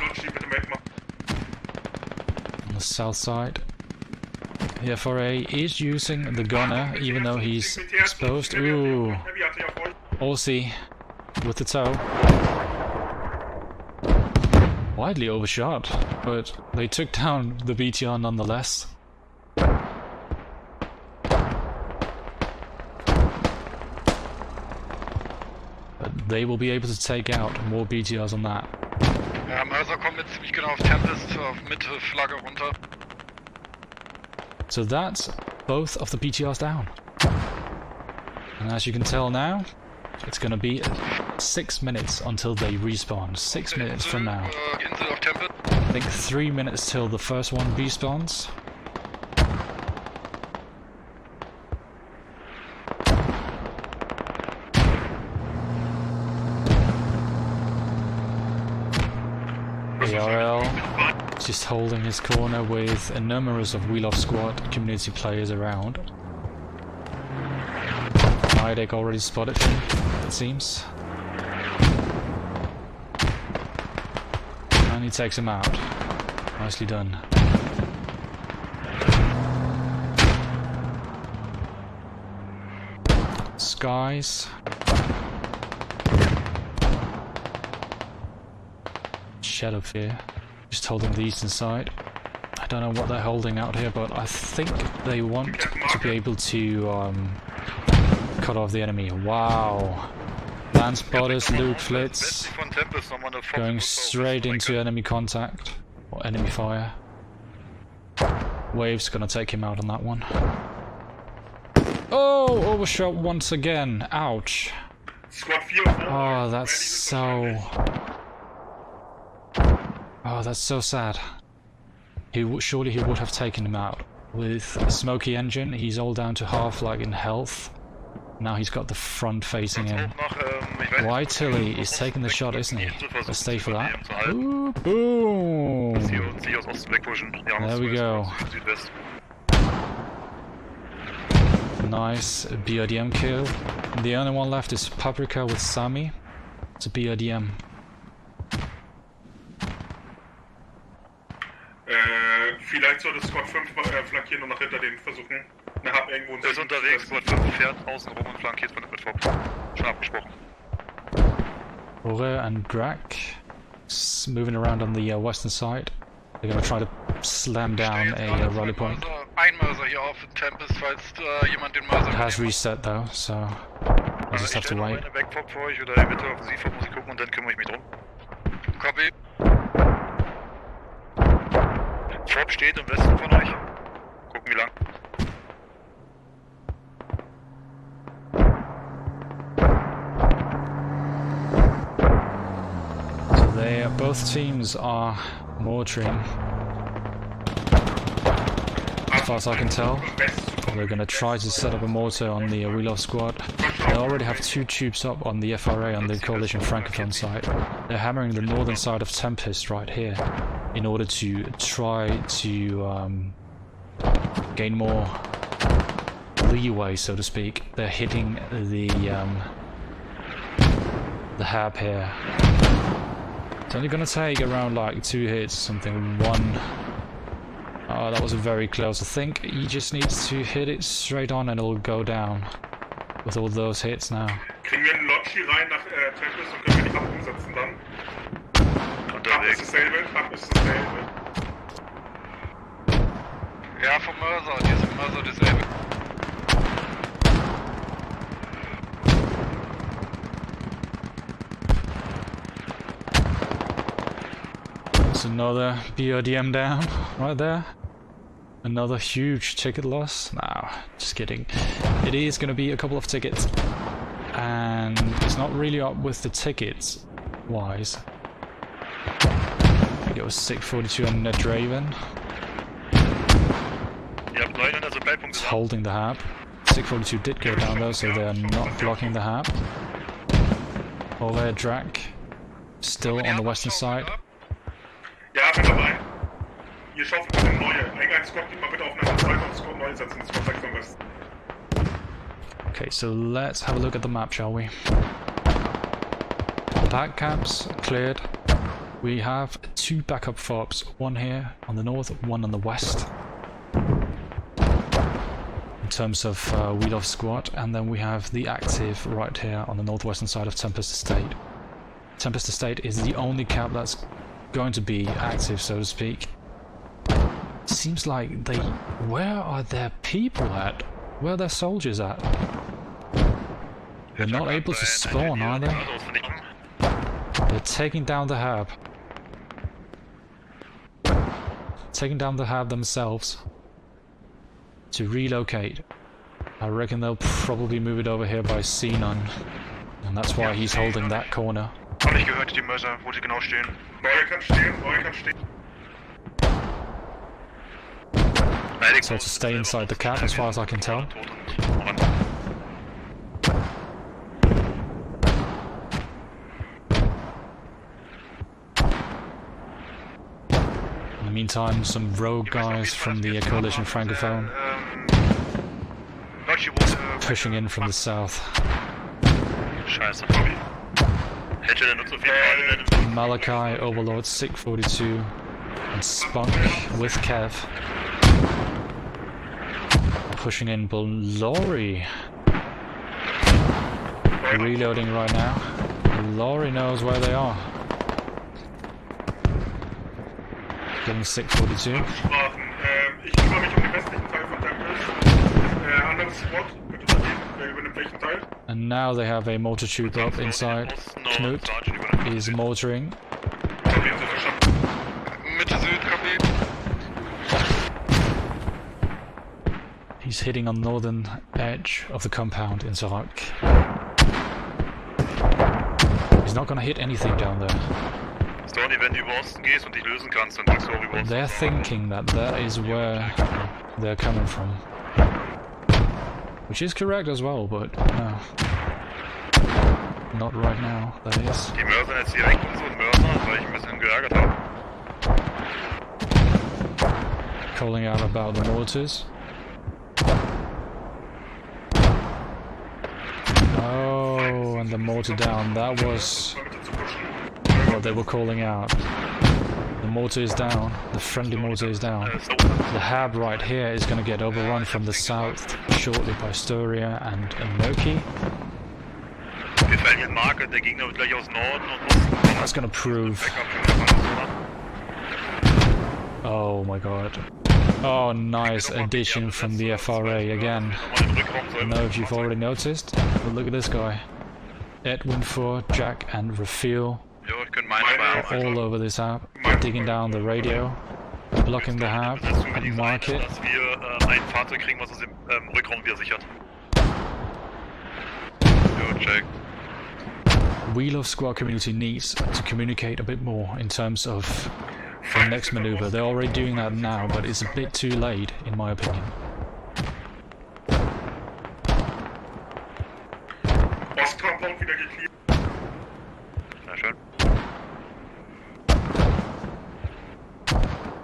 the south side. The FRA is using the gunner, even though he's exposed. Ooh, Aussie with the tow. Widely overshot, but they took down the BTR nonetheless. But they will be able to take out more BTRs on that. Ja, Mörser kommt jetzt ziemlich genau auf Tempest, auf Mitte, Flagge runter. So that's both of the BTRs down. And as you can tell now, it's gonna be 6 minutes until they respawn. 6 minutes from now. Insel auf Tempest. I think 3 minutes till the first one respawns. ARL just holding his corner with a numerous of We Love Squad community players around. Idek already spotted him, it seems. And he takes him out. Nicely done. Skies. Shadow Fear. Just holding the eastern side. don't know what they're holding out here, but I think they want to be able to cut off the enemy. Wow. Land spotters, Luke Flitz, going straight into enemy contact, or enemy fire. Wave's gonna take him out on that one. Oh, overshot once again. Ouch. Oh, that's so... Oh, that's so sad. Surely he would have taken him out. With a smoky engine, he's all down to half like in health. Now he's got the front facing him. White Tilly is taking the shot, isn't he? Let's stay for that. Ooh, boom! There we go. Nice BRDM kill. And the only one left is Paprika with Sami. It's a BRDM. Vielleicht sollte Squad 5 flankieren und nach hinter denen versuchen. Eine Hub irgendwo in ist unterwegs, Squad 5 fährt außen rum und flankiert von der Mittwoch. Schon abgesprochen. Ore and Drak moving around on the western side. They're going to try to slam down a rally point. Ein Mörser hier auf Tempest, falls jemand den Mörser It has reset though, so I just have to wait. eine Backpop für euch oder eventuell offensiv, muss ich gucken und dann kümmere ich mich drum. Copy. Fop steht im Westen von euch. Gucken wie lang. So both teams are mortaring. As far as I can tell, they're going to try to set up a mortar on the We Love squad. They already have 2 tubes up on the FRA on the Coalition Francophone side. They're hammering the northern side of Tempest right here in order to try to gain more leeway, so to speak. They're hitting the hab here. It's only going to take around like 2 hits, something. 1. Oh, that was very close. I think he just needs to hit it straight on and it'll go down with all those hits now. Kriegen wir einen Lodge rein nach Tempest und können wir die Hub umsetzen dann? Hub ist dasselbe, Hub ist dasselbe. Ja, vom Mörser, die ist vom Mörser dasselbe. There's another BRDM down right there. Another huge ticket loss. No, just kidding. It is going to be a couple of tickets, and it's not really up with the tickets wise. I think it was 642 on Ned Draven. It's holding the hab. 642 did go down though, so they're not blocking the hab. Ore Drak still on the western side. Ja, bin dabei. Ihr schafft bitte neue. Ein Squad, geht mal bitte auf eine zweite Squad neu setzen. Squad 6 am besten. Okay, so let's have a look at the map, shall we? Back camps cleared. We have 2 backup FOBs, 1 here on the north, 1 on the west. In terms of We Love squad, and then we have the active right here on the northwestern side of Tempest Estate. Tempest Estate is the only camp that's going to be active, so to speak. Seems like they... Where are their people at? Where are their soldiers at? They're not able to spawn, are they? They're taking down the hab. Taking down the hab themselves to relocate. I reckon they'll probably move it over here by Xenon, and that's why he's holding that corner. Hab ich gehört, die Mörser, wo sie genau stehen. Neue kann stehen, neue kann stehen. So to stay inside the cap, as far as I can tell. In the meantime, some rogue guys from the Coalition Francophone pushing in from the south. Malachi, Overlord, 642, and Spunk with Kev. Pushing in Lori. Reloading right now. Lori knows where they are. getting 642. Absprachen. Ich kümmere mich den westlichen Teil von Tempest. Anderes Squad, bitte übernehmen. Wer übernimmt welchen Teil? And now they have a mortar tube up inside. Knut is mortaring. Okay, so verstanden. Mitte Süd, KP. He's hitting on the northern edge of the compound in Sarak. He's not gonna hit anything down there. Stony, wenn du über Osten gehst und dich lösen kannst, dann drückst du auch über Osten. They're thinking that that is where they're coming from. Which is correct as well, but no. Not right now, that is. Die Mörser jetzt direkt unsere Mörser, weil ich ein bisschen geärgert habe. Calling out about the mortars. Oh, and the mortar down. That was what they were calling out. The mortar is down. The friendly mortar is down. The hab right here is going to get overrun from the south shortly by Storia and Noki. Wir verlieren Marke, der Gegner wird gleich aus Norden und Osten. That's going to prove. Oh my god. Oh, nice addition from the FRA again. I don't know if you've already noticed, but look at this guy. Edwin 4, Jack and Refuel all over this hab, digging down the radio, blocking the hab at market. Dass wir ein Fahrzeug kriegen, was uns im Rückraum wieder sichert. Jo, check. We Love Squad community needs to communicate a bit more in terms of the next maneuver. They're already doing that now, but it's a bit too late in my opinion. Ostcompound wieder geklärt. Sehr schön.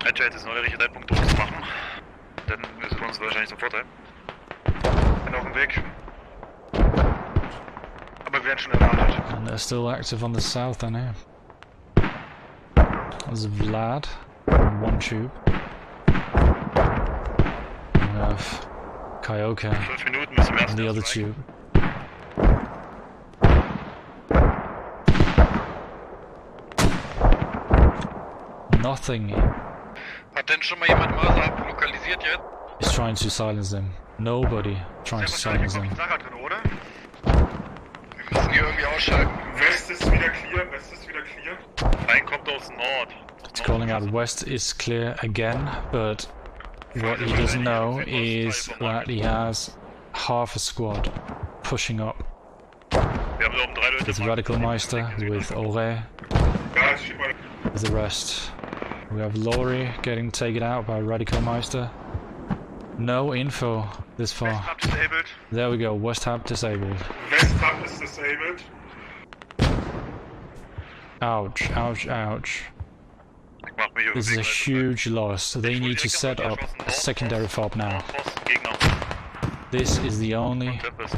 Edge ist noch der richtige Zeitpunkt, Druck zu machen. Dann ist es uns wahrscheinlich zum Vorteil. Bin auf dem Weg. Aber wir werden schon erwartet. And they're still active on the south, I know. There's Vlad, one tube. We have Kyoka 5 Minuten bis zum on ersten the other Streik. tube. Nothing Hat denn schon mal jemand Mörser lokalisiert jetzt? is trying to silence them. Nobody trying to silence them. Sache drin, oder? Wir müssen hier irgendwie ausschalten. West ist wieder clear, West ist wieder clear. Feind kommt aus Nord. It's calling out west is clear again, but what he doesn't know is that he has half a squad pushing up. Wir haben da oben 3 Leute. With Radical Meister, with Ore, Ja, es steht mal. with the rest. We have Laurie getting taken out by Radical Meister. No info this far. Hab disabled. There we go, West Hab disabled. West Hub ist disabled. Ouch, ouch, ouch. Ich mach mich This is a huge loss. They need to set up a secondary fob now. Gegner. This is the only Tempest.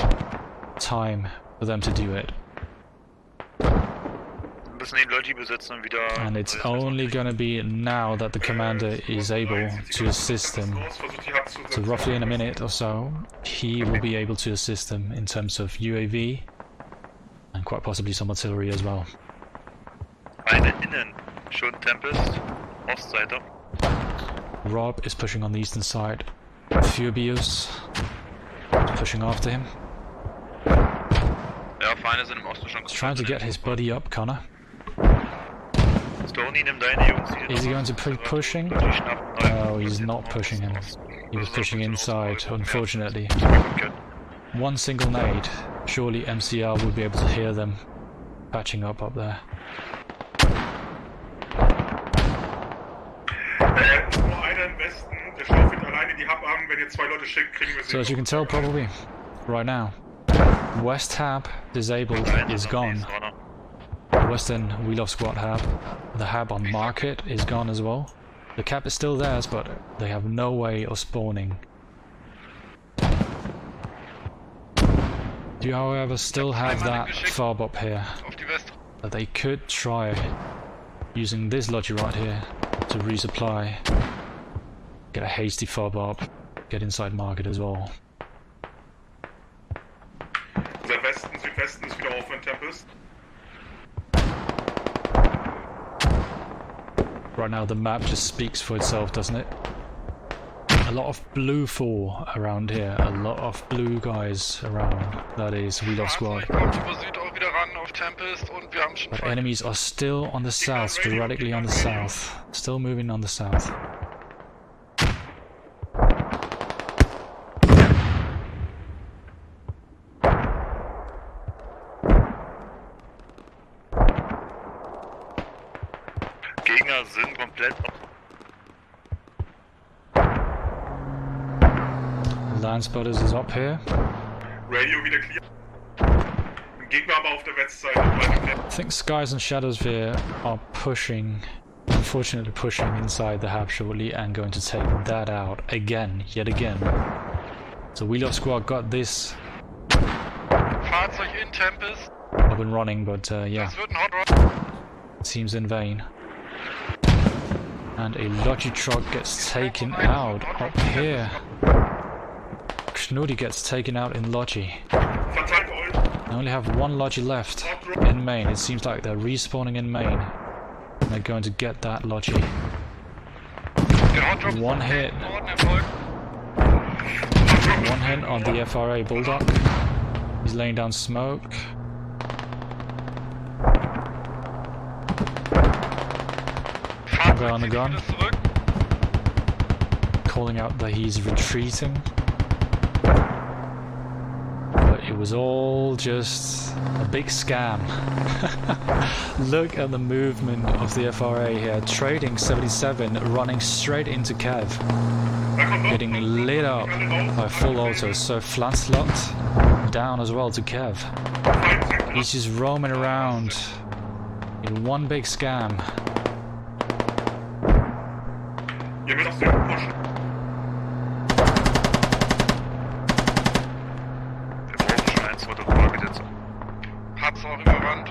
time for them to do it. Wir müssen den Leute besetzen und wieder. And it's only gonna be now that the commander is able to assist them. So roughly in a minute or so, he will be able to assist them in terms of UAV and quite possibly some artillery as well. Eine innen. Schon Tempest. Ostseite. Rob is pushing on the eastern side. Fubius pushing after him. Ja, Feinde sind im Osten schon. He's trying to get his buddy up, Connor. Stony, nimm deine Jungs, die Is he going to be pushing? No, he's not pushing him. He was pushing inside, unfortunately. One single nade. Surely MCR will be able to hear them patching up there. Nur einer im Westen, der Stoff wird alleine die Hub haben, wenn ihr 2 Leute schickt, kriegen wir sie. So as you can tell probably right now, West Hab disabled is gone. Western We Love Squad Hab. The Hab on market is gone as well. The cap is still theirs, but they have no way of spawning. Do you however still have that fob up here Auf die West. that they could try using this logic right here to resupply, get a hasty fob up, get inside market as well. Unser Westen, Südwesten ist wieder offen in Tempest. Right now the map just speaks for itself, doesn't it? A lot of blue 4 around here, a lot of blue guys around. That is We Love Squad. But enemies are still on the south, sporadically on the south. Still moving on the south. Gegner sind komplett. Land Spotters is up here. Radio wieder clear. Gegner aber auf der Westseite. I think Skies and Shadows here are pushing, unfortunately pushing inside the hab shortly and going to take that out again, yet again. So We Love Squad got this Fahrzeug in Tempest. up and running, but yeah, Das wird ein Hot Rod. it seems in vain. And a Logi truck gets taken out up here. Knudi gets taken out in Logi. Verteilt euch. They only have one Logi left in main. It seems like they're respawning in main. And they're going to get that Logi. One hit. One hit on the FRA Bulldog. He's laying down smoke. Guy on the gun. Calling out that he's retreating. But it was all just a big scam. Look at the movement of the FRA here. Trading 77, running straight into Kev. Getting lit up by full autos. So Flanslot down as well to Kev. He's just roaming around in one big scam. Ihr müsst auf Süden pushen. Wir brauchen schon ein, zweite Frage jetzt. Hat's auch überrannt.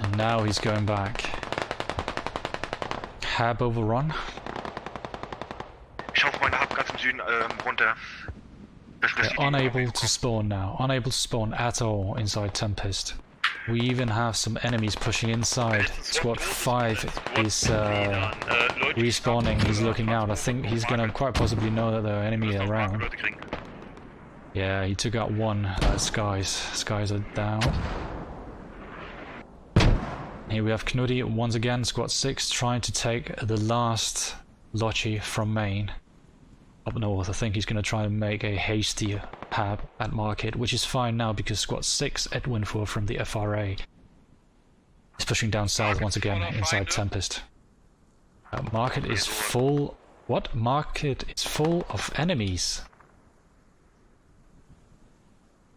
And now he's going back. Hab overrun. Ich hoffe, meine Hab ganz im Süden runter. They're unable to spawn now. Unable to spawn at all inside Tempest. We even have some enemies pushing inside. Squad 5 is respawning. He's looking out. I think he's gonna quite possibly know that there are enemies around. Yeah, he took out one. That's Skies. Skies are down. Here we have Knudi once again. Squad 6 trying to take the last Lochi from main. Up north. I think he's going to try and make a hasty hab at market, which is fine now because Squad 6 Edwin 4 from the FRA is pushing down south once again inside Tempest. Market is full. What? Market is full of enemies.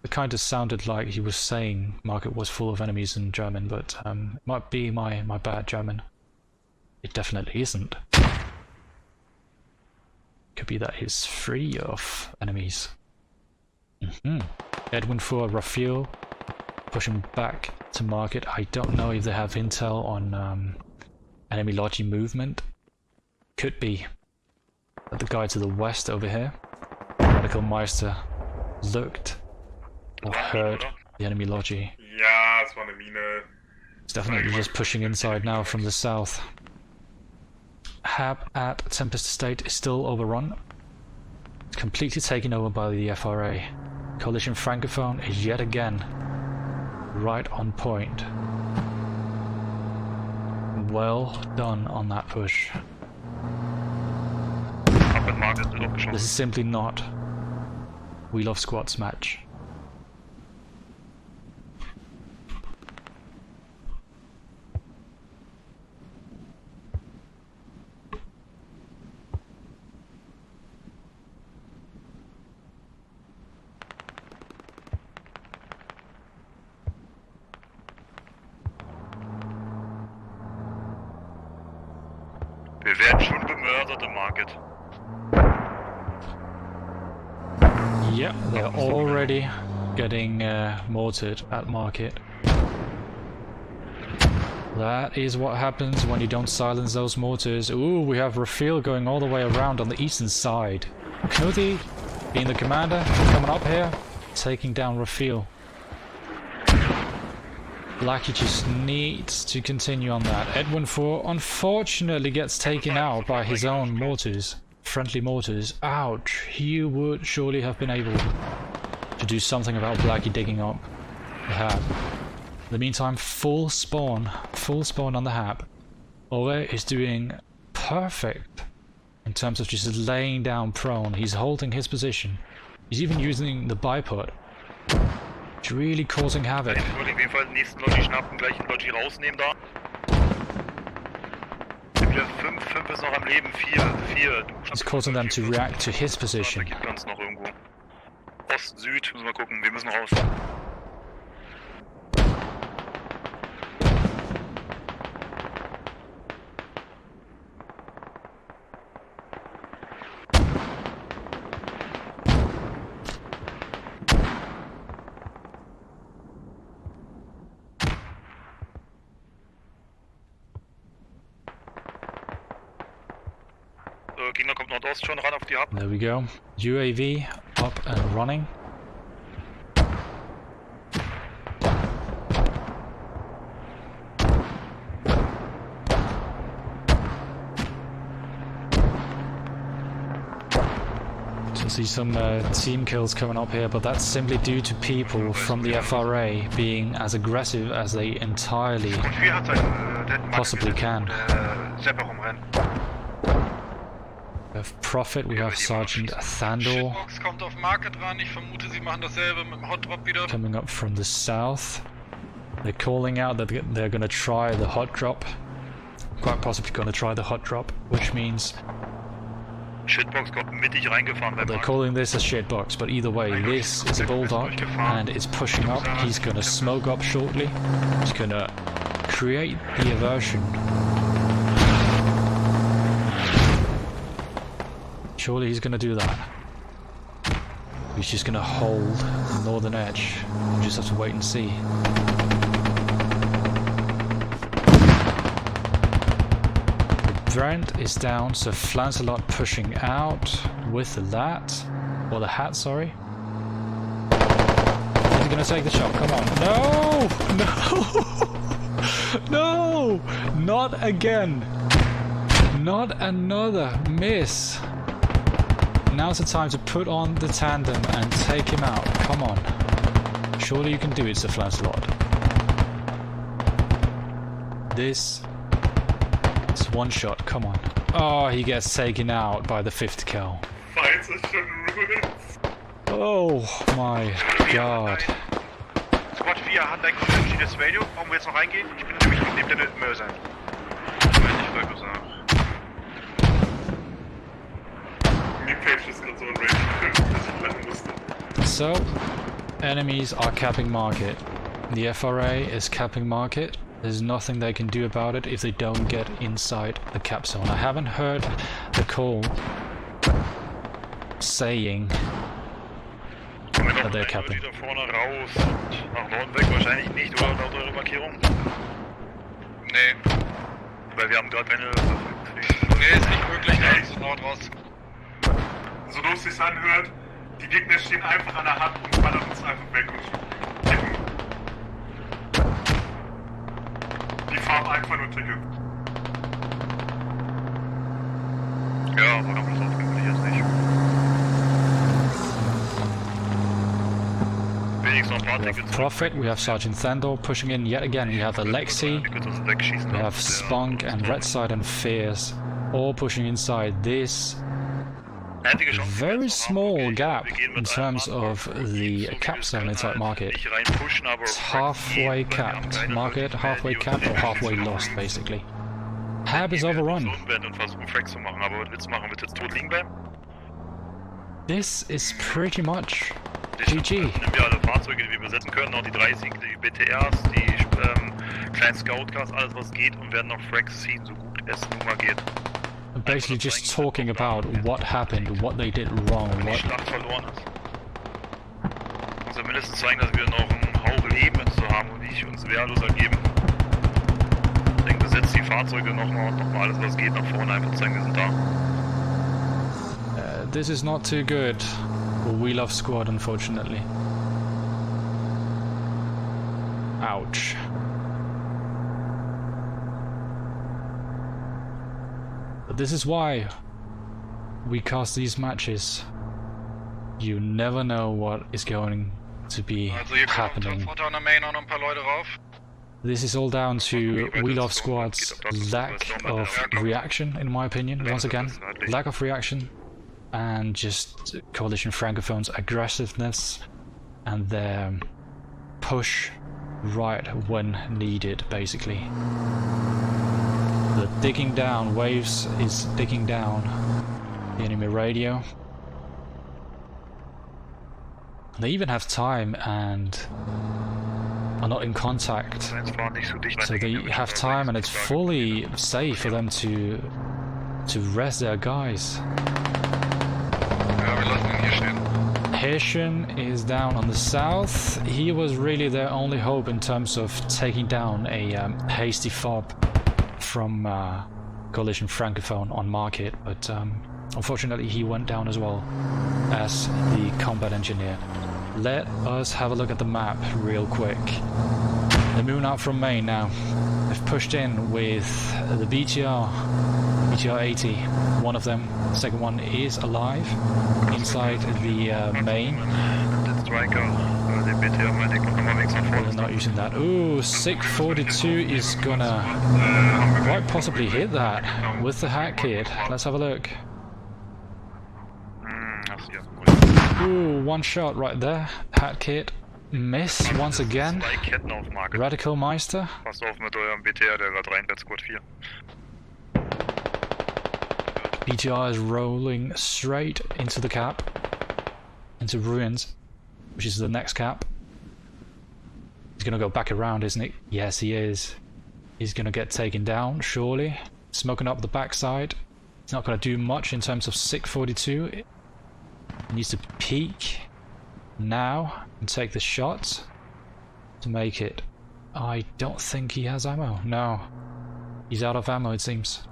It kind of sounded like he was saying market was full of enemies in German, but it might be my bad German. It definitely isn't. Could be that he's free of enemies. Edwin 4 Rafael pushing back to market. I don't know if they have intel on enemy Logi movement. Could be. But the guy to the west over here, Medical Meister, looked or heard the enemy Logi. Ja, es war eine Mine. It's definitely just pushing inside now from the south. Hab at Tempest Estate is still overrun. It's completely taken over by the FRA. Coalition Francophone is yet again right on point. Well done on that push. This is simply not We Love Squad's match. Wir werden schon bemördert im Market. Yep, they're already getting mortared at market. That is what happens when you don't silence those mortars. Ooh, we have Rafael going all the way around on the eastern side. Knudi, being the commander, coming up here, taking down Rafael. Blackie just needs to continue on that. Edwin 4 unfortunately gets taken out by his own mortars. Friendly mortars. Ouch. He would surely have been able to do something about Blackie digging up the hab. In the meantime, full spawn on the hab. Ore is doing perfect in terms of just laying down prone. He's holding his position. He's even using the bipod. It's really causing havoc. Ich würde auf jeden Fall den nächsten Logi schnappen, gleich einen Logi rausnehmen da. Sind wir 5 ist noch am Leben, 4. He's causing them to react to his position. Da gibt uns noch irgendwo. Ost, Süd, müssen wir gucken, wir müssen raus. Gegner kommt Nordost schon ran auf die Hub. There we go. UAV up and running. So see some team kills coming up here, but that's simply due to people from the FRA being as aggressive as they entirely possibly can. We have Prophet, we have Sergeant Thandor kommt auf Market ran, ich vermute sie machen dasselbe mit dem Hot Drop wieder. coming up from the south. They're calling out that they're going to try the hot drop. Quite possibly going to try the hot drop, which means Shitbox kommt mittig reingefahren. they're calling this a shitbox, but either way, this is a bulldog and it's pushing up. He's going to smoke up shortly. He's going to create the aversion. Surely he's going to do that. He's just going to hold the northern edge. We'll just have to wait and see. Brent is down, so Flancelot pushing out with the lat. Or the hat, sorry. He's going to take the shot. Come on. No! No! Not again. Not another miss. Now's the time to put on the tandem and take him out. Come on. Surely you can do it, Sir Flancelot. This is one shot. Come on. Oh, he gets taken out by the 5th kill. Oh my god. Squad 4 hat ein verschiedenes Radio. Brauchen wir jetzt noch reingehen? Ich bin nämlich neben der Möse. Ich will sagen. So, enemies are capping market. The FRA is capping market. There's nothing they can do about it if they don't get inside the cap zone. I haven't heard the call saying that they're capping. Nach Norden weg wahrscheinlich nicht, oder? Laut eurer Markierung? Nee. Weil wir haben gerade keine... Nee, ist nicht möglich, ganz Nord raus. So doof sich's anhört, die Gegner stehen einfach an der Hand und ballern uns einfach weg und ticken. Die fahren einfach nur Ticken. Ja, aber das aufgeben will ich jetzt nicht. We have Prophet, we have Sergeant Thandor pushing in yet again. We have Alexei, we have Spunk and Redside and Fierce all pushing inside this very small gap in terms of the cap zone inside market. It's halfway capped. Market halfway capped or halfway lost basically. Hab is overrun. This is pretty much GG. Nehmen wir alle Fahrzeuge, die wir besetzen können, auch die 30, die BTRs, die kleinen Scoutcars, alles was geht und werden noch Fracks ziehen, so gut es nun mal geht. Basically just talking about what happened, what they did wrong, Die Schlacht verloren ist. Also mindestens zeigen, dass wir noch einen Hauch Leben zu haben und nicht uns wehrlos ergeben. Deswegen besetzt die Fahrzeuge noch mal alles was geht nach vorne, einfach zeigen, wir sind da. This is not too good for We Love Squad, unfortunately. Ouch. this is why we cast these matches. You never know what is going to be Also hier kommt happening. Transporter an der Main auch noch ein paar Leute rauf. This is all down to Wheel-Off Squad's lack of reaction, in my opinion, once again. Lack of reaction, and just Coalition Francophone's aggressiveness and their push right when needed, basically. The digging down, Waves is digging down the enemy radio. They even have time and are not in contact, so they have time and it's fully safe for them to rest their guys. Ja, wir lassen ihn hier stehen. Haitian is down on the south. He was really their only hope in terms of taking down a hasty fob from Coalition Francophone on market, but unfortunately he went down as well as the combat engineer. Let us have a look at the map real quick. They're moving out from Maine now. They've pushed in with the BTR 80. One of them, the second one is alive inside the main. They're not using that. Ooh, SIG 42 is gonna quite possibly hit that with the hat kit. Let's have a look. Ooh, one shot right there. Hat kit. Miss once again. Radical Meister. Passt auf mit eurem BTR, der wird rein, that's Squad 4. BTR is rolling straight into the cap. Into Ruins, which is the next cap. He's gonna go back around, isn't he? Yes, he is. He's gonna get taken down, surely. Smoking up the backside. He's not gonna do much in terms of SIG 42. He needs to peek now and take the shot to make it. I don't think he has ammo. No. He's out of ammo, it seems.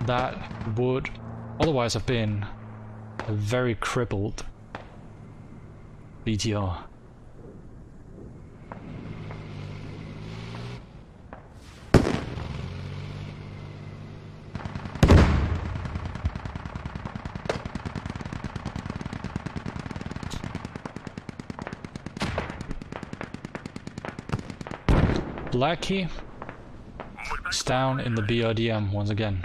That would otherwise have been a very crippled BTR. Blackie is down in the BRDM once again.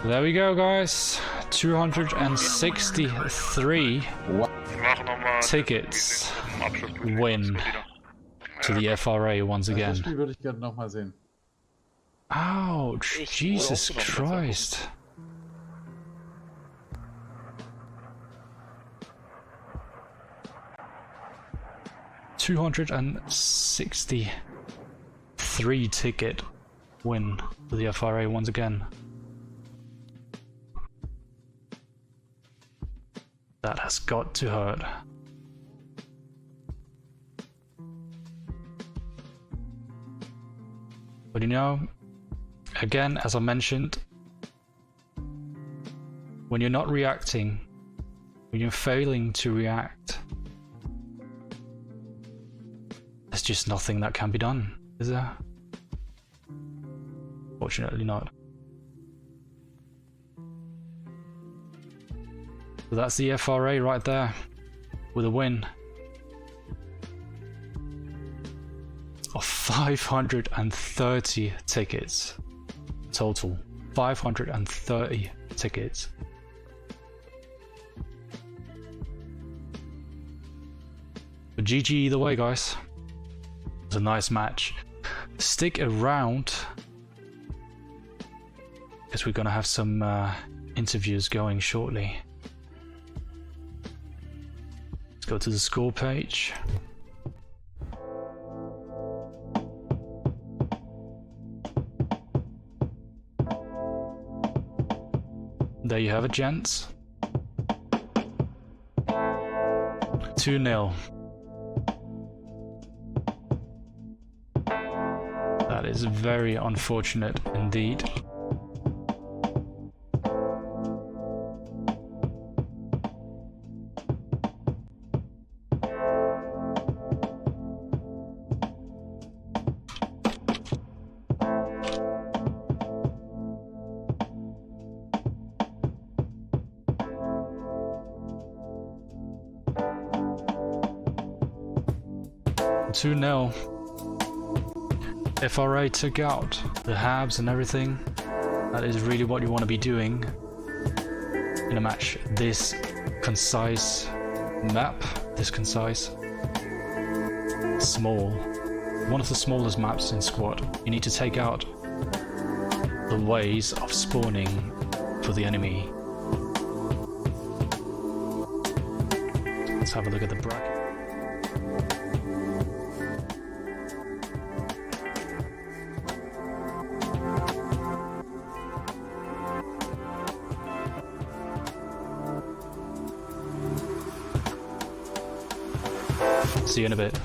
There we go, guys. 263 tickets win to the FRA once again. Das Spiel würde ich gerne nochmal sehen. Ouch, Jesus Christ. $263 ticket win for the FRA once again. That has got to hurt. But you know, again, as I mentioned, when you're not reacting, when you're failing to react, there's just nothing that can be done, is there? Fortunately not. So that's the FRA right there, with a win of 530 tickets total. 530 tickets. But GG either way, guys. It was a nice match. Stick around, because we're gonna have some interviews going shortly. Let's go to the score page. There you have it, gents. 2-0. That is very unfortunate indeed. 2-0. FRA took out the Habs and everything. That is really what you want to be doing in a match this concise map, this concise, small, one of the smallest maps in squad. You need to take out the ways of spawning for the enemy. Let's have a look at the bracket. See you in a bit.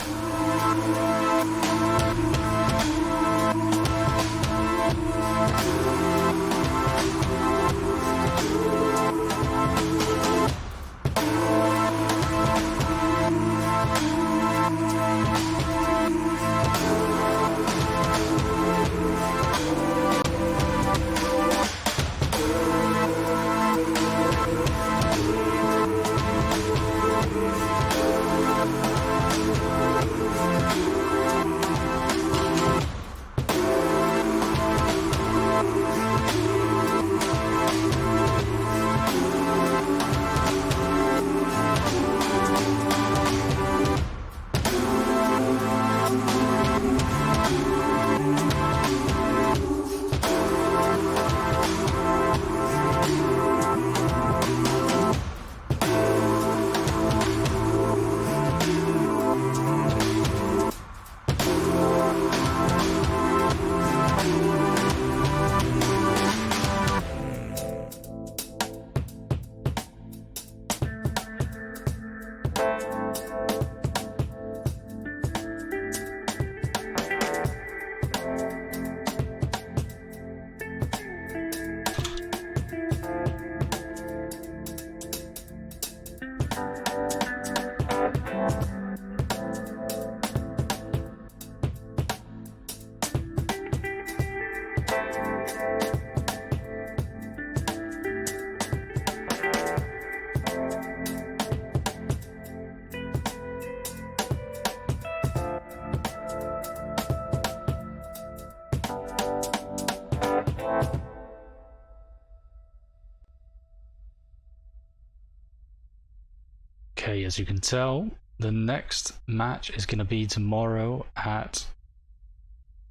Okay, as you can tell, the next match is going to be tomorrow at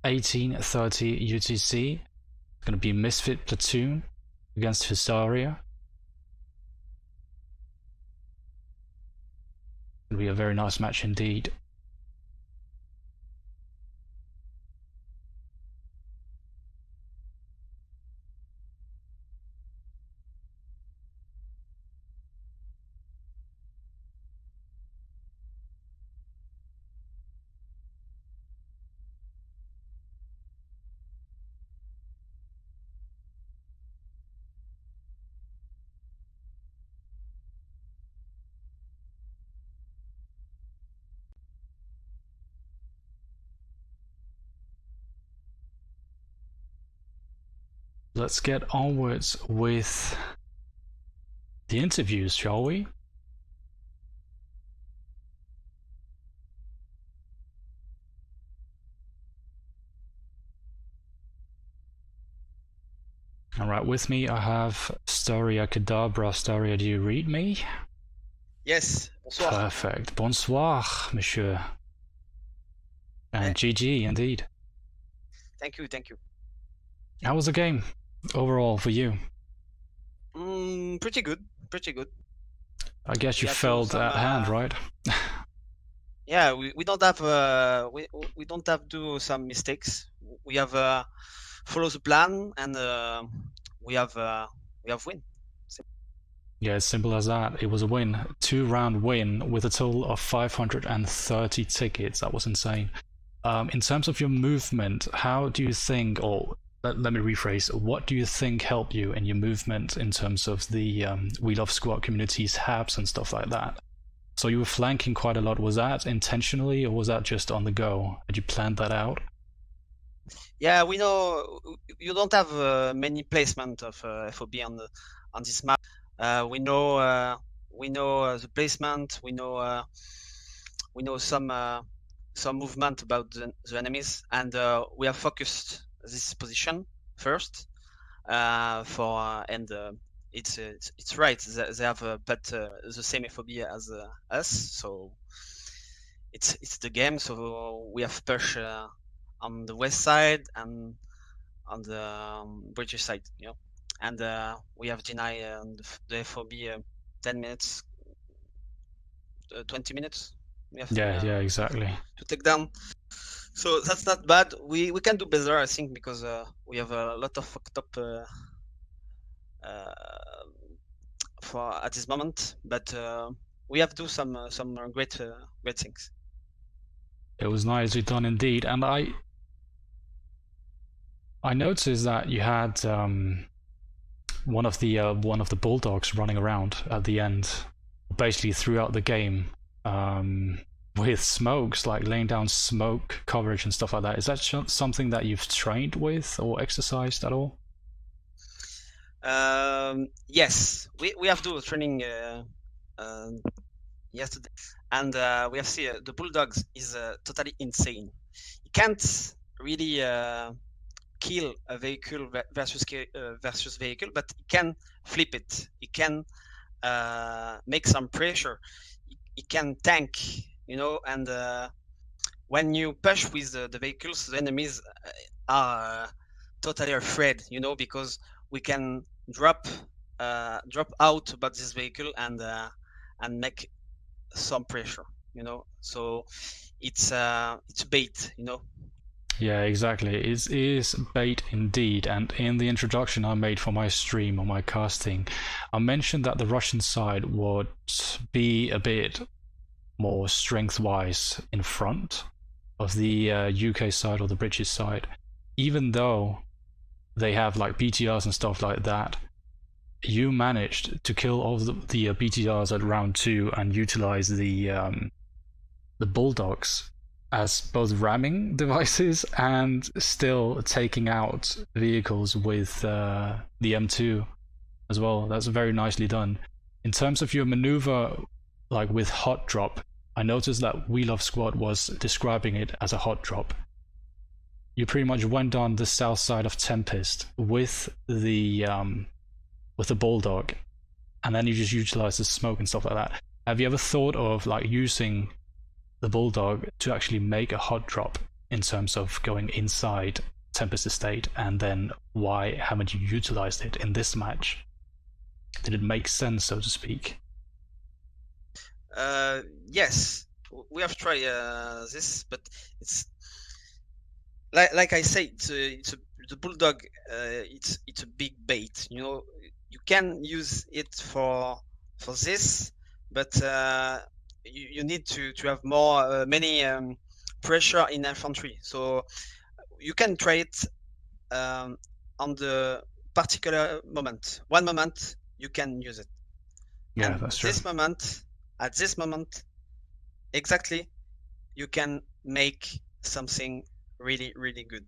18:30 UTC. It's going to be Misfit Platoon against Husaria. It'll be a very nice match indeed. Let's get onwards with the interviews, shall we? Alright, with me I have Staria Kadabra. Staria, do you read me? Yes, bonsoir. Perfect. Bonsoir, monsieur. And GG, indeed. Thank you, thank you. How was the game overall for you? Pretty good, pretty good. I guess you had felt some, at hand, right? Yeah, we don't have we don't have do some mistakes. We have follow the plan, and we have win. Yeah, as simple as that. It was a win, 2-round win with a total of 530 tickets. That was insane. In terms of your movement, how do you think, or let me rephrase, what do you think helped you in your movement in terms of the We Love Squad community's habs and stuff like that? So you were flanking quite a lot. Was that intentionally, or was that just on the go? Had you planned that out? Yeah, we know you don't have many placement of FOB on this map. We know the placement. We know some some movement about the enemies, and we have focused this position first. It's right. They have but the same FOB as us, so it's the game. So we have push on the west side and on the British side, and we have deny the FOB 10 minutes, 20 minutes. Yeah, exactly. To take down. So that's not bad. We can do better, I think, because we have a lot of fucked up for at this moment, but we have to do some great things. It was nicely done indeed, and I noticed that you had one of the bulldogs running around at the end, basically throughout the game, with smokes, like laying down smoke coverage and stuff like that. Is that something that you've trained with or exercised at all? Yes, we have to do training yesterday, and we have seen the bulldogs is totally insane. You can't really kill a vehicle versus vehicle, but you can flip it. You can make some pressure. You can tank, and when you push with the vehicles, the enemies are totally afraid, because we can drop out about this vehicle and make some pressure, so it's bait, Yeah, exactly. It is bait indeed, and in the introduction I made for my stream or my casting, I mentioned that the Russian side would be a bit more strength-wise in front of the UK side or the British side, even though they have like BTRs and stuff like that. You managed to kill all the BTRs at round 2 and utilize the bulldogs as both ramming devices and still taking out vehicles with the M2 as well. That's very nicely done. In terms of your maneuver, like with hot drop, I noticed that We Love Squad was describing it as a hot drop. You pretty much went on the south side of Tempest with the bulldog, and then you just utilized the smoke and stuff like that. Have you ever thought of like using the bulldog to actually make a hot drop in terms of going inside Tempest Estate, and then why haven't you utilized it in this match? Did it make sense, so to speak? Yes, we have tried this, but it's like I say, the bulldog. It's a big bait. You can use it for this, but you need to have more many pressure in infantry. So you can try it on the particular moment. One moment you can use it. Yeah, and that's true. At this moment, exactly, you can make something really, really good.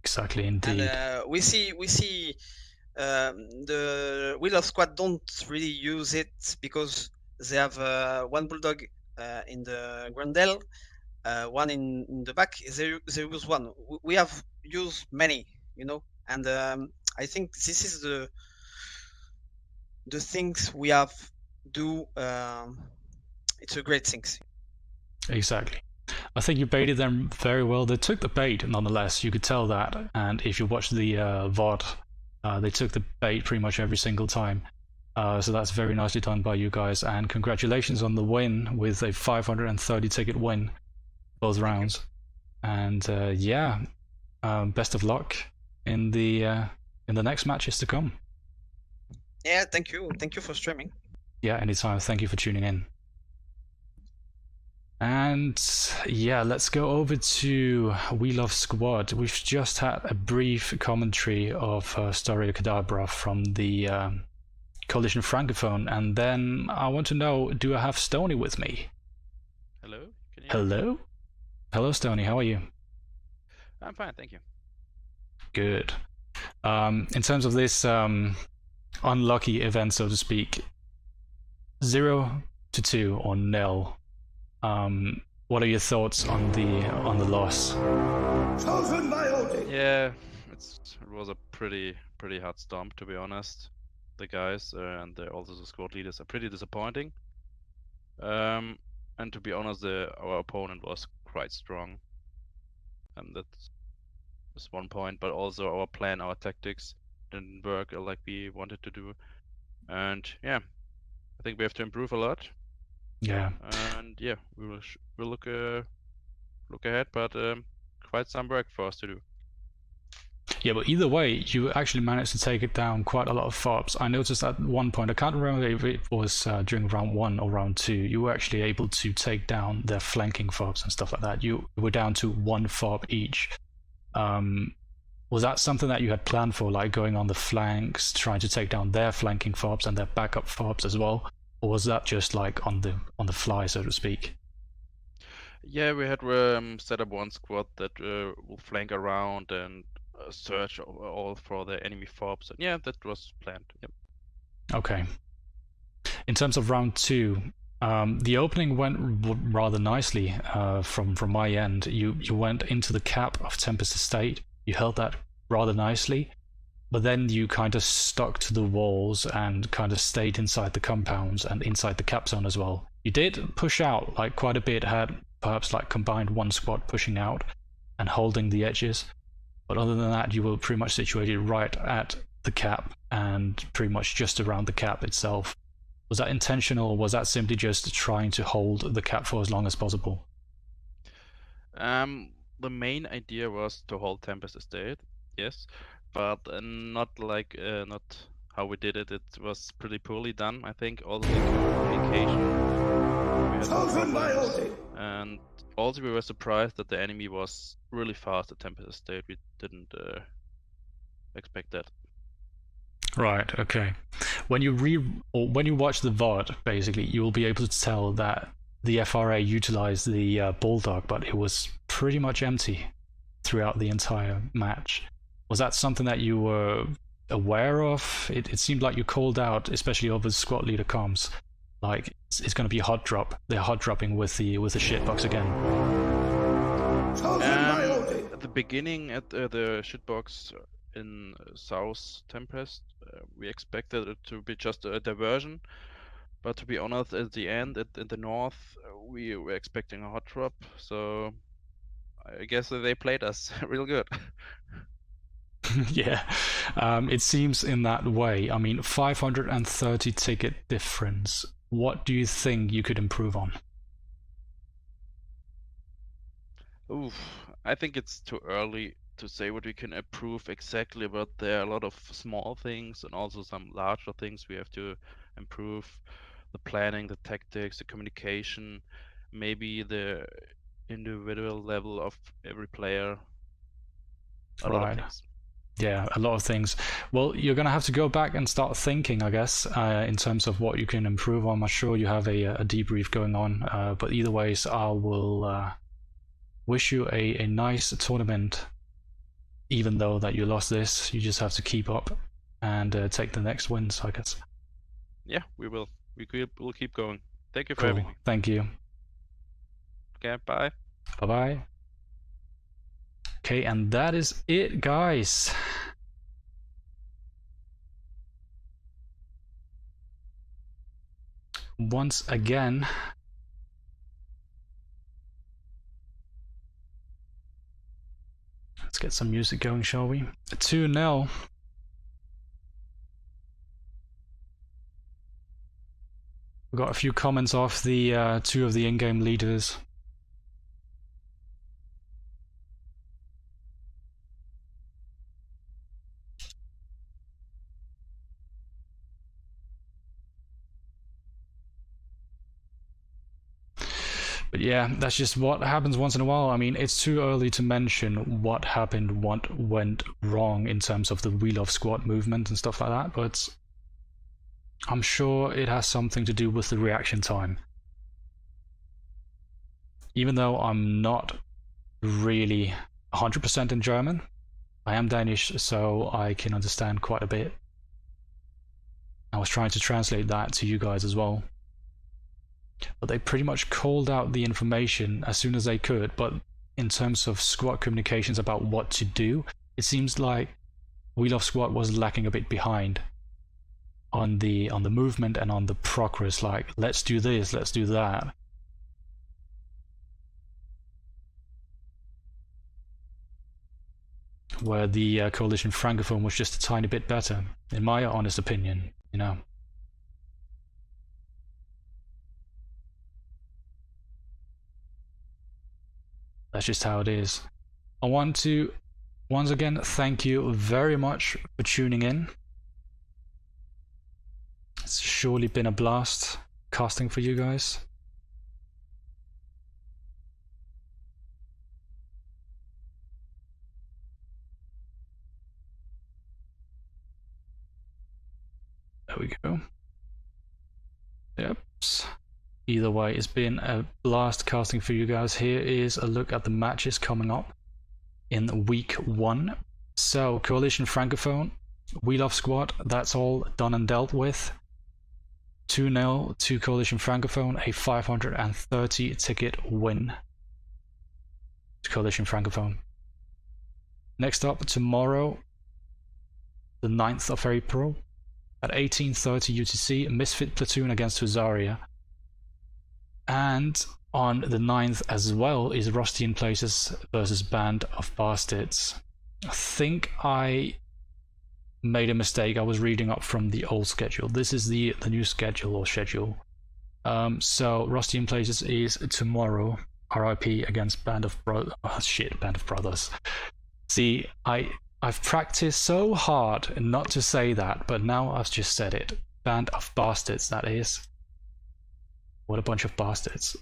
Exactly, indeed. And we see the We Love Squad don't really use it because they have one bulldog in the Grendel, one in the back. They use one. We have used many, and I think this is the things we have do. It's a great thing. Exactly. I think you baited them very well. They took the bait nonetheless, you could tell that, and if you watch the VOD, they took the bait pretty much every single time. So that's very nicely done by you guys, and congratulations on the win with a 530 ticket win both rounds. And yeah, best of luck in the next matches to come. Yeah, thank you for streaming. Yeah, anytime. Thank you for tuning in. And yeah, let's go over to We Love Squad. We've just had a brief commentary of Story Cadabra from the Coalition Francophone, and then I want to know, do I have Stony with me? Hello? Can you Hello? Hello, Stony, how are you? I'm fine, thank you. Good. In terms of this unlucky event, so to speak, 0-2 on nil. What are your thoughts on the loss? Yeah, it was a pretty hard stomp, to be honest. The guys and also the squad leaders are pretty disappointing. And to be honest, our opponent was quite strong, and that's one point. But also our plan, our tactics didn't work like we wanted to do. And yeah, I think we have to improve a lot. Yeah. And yeah, we'll look ahead, but quite some work for us to do. Yeah, but either way, you actually managed to take it down quite a lot of FOBs. I noticed at one point, I can't remember if it was during round 1 or round 2, you were actually able to take down their flanking FOBs and stuff like that. You were down to 1 FOB each. Was that something that you had planned for, like going on the flanks, trying to take down their flanking FOBs and their backup FOBs as well? Or was that just like on the fly, so to speak? Yeah, we had set up one squad that will flank around and search all for the enemy FOBs. And yeah, that was planned. Yep. Okay. In terms of round 2, the opening went rather nicely from my end. You went into the cap of Tempest Estate. You held that rather nicely, but then you kind of stuck to the walls and kind of stayed inside the compounds and inside the cap zone as well. You did push out like quite a bit, had perhaps like combined one squad pushing out and holding the edges, but other than that you were pretty much situated right at the cap and pretty much just around the cap itself. Was that intentional, or was that simply just trying to hold the cap for as long as possible? The main idea was to hold Tempest Estate, yes, but not like not how we did it. It was pretty poorly done, I think. All the communication, we had some problems, and also we were surprised that the enemy was really fast at Tempest Estate. We didn't expect that. Right. Okay. When you watch the VOD, basically, you will be able to tell that the FRA utilized the Bulldog, but it was pretty much empty throughout the entire match. Was that something that you were aware of? It seemed like you called out, especially over the squad leader comms, like it's going to be a hot drop. They're hot dropping with the shitbox again. At the beginning, at the shitbox in South Tempest, we expected it to be just a diversion. But to be honest, at the end, in the north, we were expecting a hot drop, so I guess they played us real good. Yeah, it seems in that way. I mean, 530 ticket difference. What do you think you could improve on? Oof, I think it's too early to say what we can improve exactly, but there are a lot of small things and also some larger things we have to improve. The planning, the tactics, the communication, maybe the individual level of every player. A lot of things. Yeah, a lot of things. Well, you're going to have to go back and start thinking, I guess, in terms of what you can improve on. I'm sure you have a debrief going on, but either ways, I will wish you a nice tournament. Even though that you lost this, you just have to keep up and take the next wins, I guess. Yeah, we will. We'll keep going. Thank you for having me. Thank you. Okay, bye. Bye-bye. Okay, and that is it, guys. Once again, let's get some music going, shall we? 2-0. We got a few comments off the two of the in-game leaders. But yeah, that's just what happens once in a while. I mean, it's too early to mention what happened, what went wrong in terms of the Wheel of Squad movement and stuff like that, but I'm sure it has something to do with the reaction time. Even though I'm not really 100% in German, I am Danish, so I can understand quite a bit. I was trying to translate that to you guys as well. but they pretty much called out the information as soon as they could. But in terms of squad communications about what to do, it seems like We Love Squad was lacking a bit behind on the movement and on the progress, like let's do this, let's do that. Where the Coalition Francophone was just a tiny bit better, in my honest opinion, you know. That's just how it is. I want to once again thank you very much for tuning in. It's surely been a blast casting for you guys. There we go. Yep. Either way, it's been a blast casting for you guys. Here is a look at the matches coming up in week 1. So, Coalition Francophone, We Love Squad, that's all done and dealt with. 2-0 to Coalition Francophone, a 530 ticket win to Coalition Francophone. Next up, tomorrow, the 9th of April, at 18:30 UTC, Misfit Platoon against Husaria. And on the 9th as well is Rusty in Places versus Band of Bastards. I think I made a mistake. I was reading up from the old schedule. This is the new schedule or schedule. So Rusty in Places is tomorrow. RIP against Band of Brothers. See, I've practiced so hard not to say that, but now I've just said it. Band of Bastards, that is. What a bunch of bastards.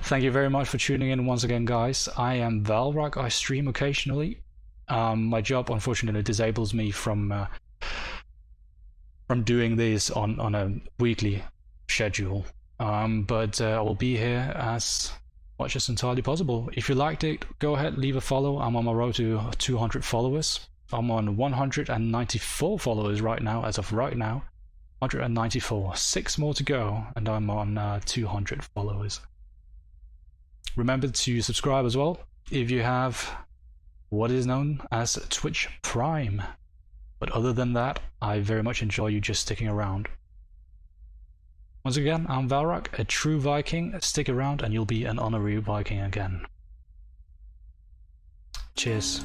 Thank you very much for tuning in once again, guys. I am Valrak. I stream occasionally. My job unfortunately disables me from doing this on a weekly schedule. But I will be here as much as entirely possible. If you liked it, go ahead, leave a follow. I'm on my road to 200 followers. I'm on 194 followers right now, as of right now. 194, 6 more to go, and I'm on 200 followers. Remember to subscribe as well if you have what is known as Twitch Prime. But other than that, I very much enjoy you just sticking around. Once again, I'm Valrak, a true Viking. Stick around and you'll be an honorary Viking again. Cheers.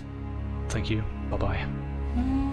Thank you. Bye-bye.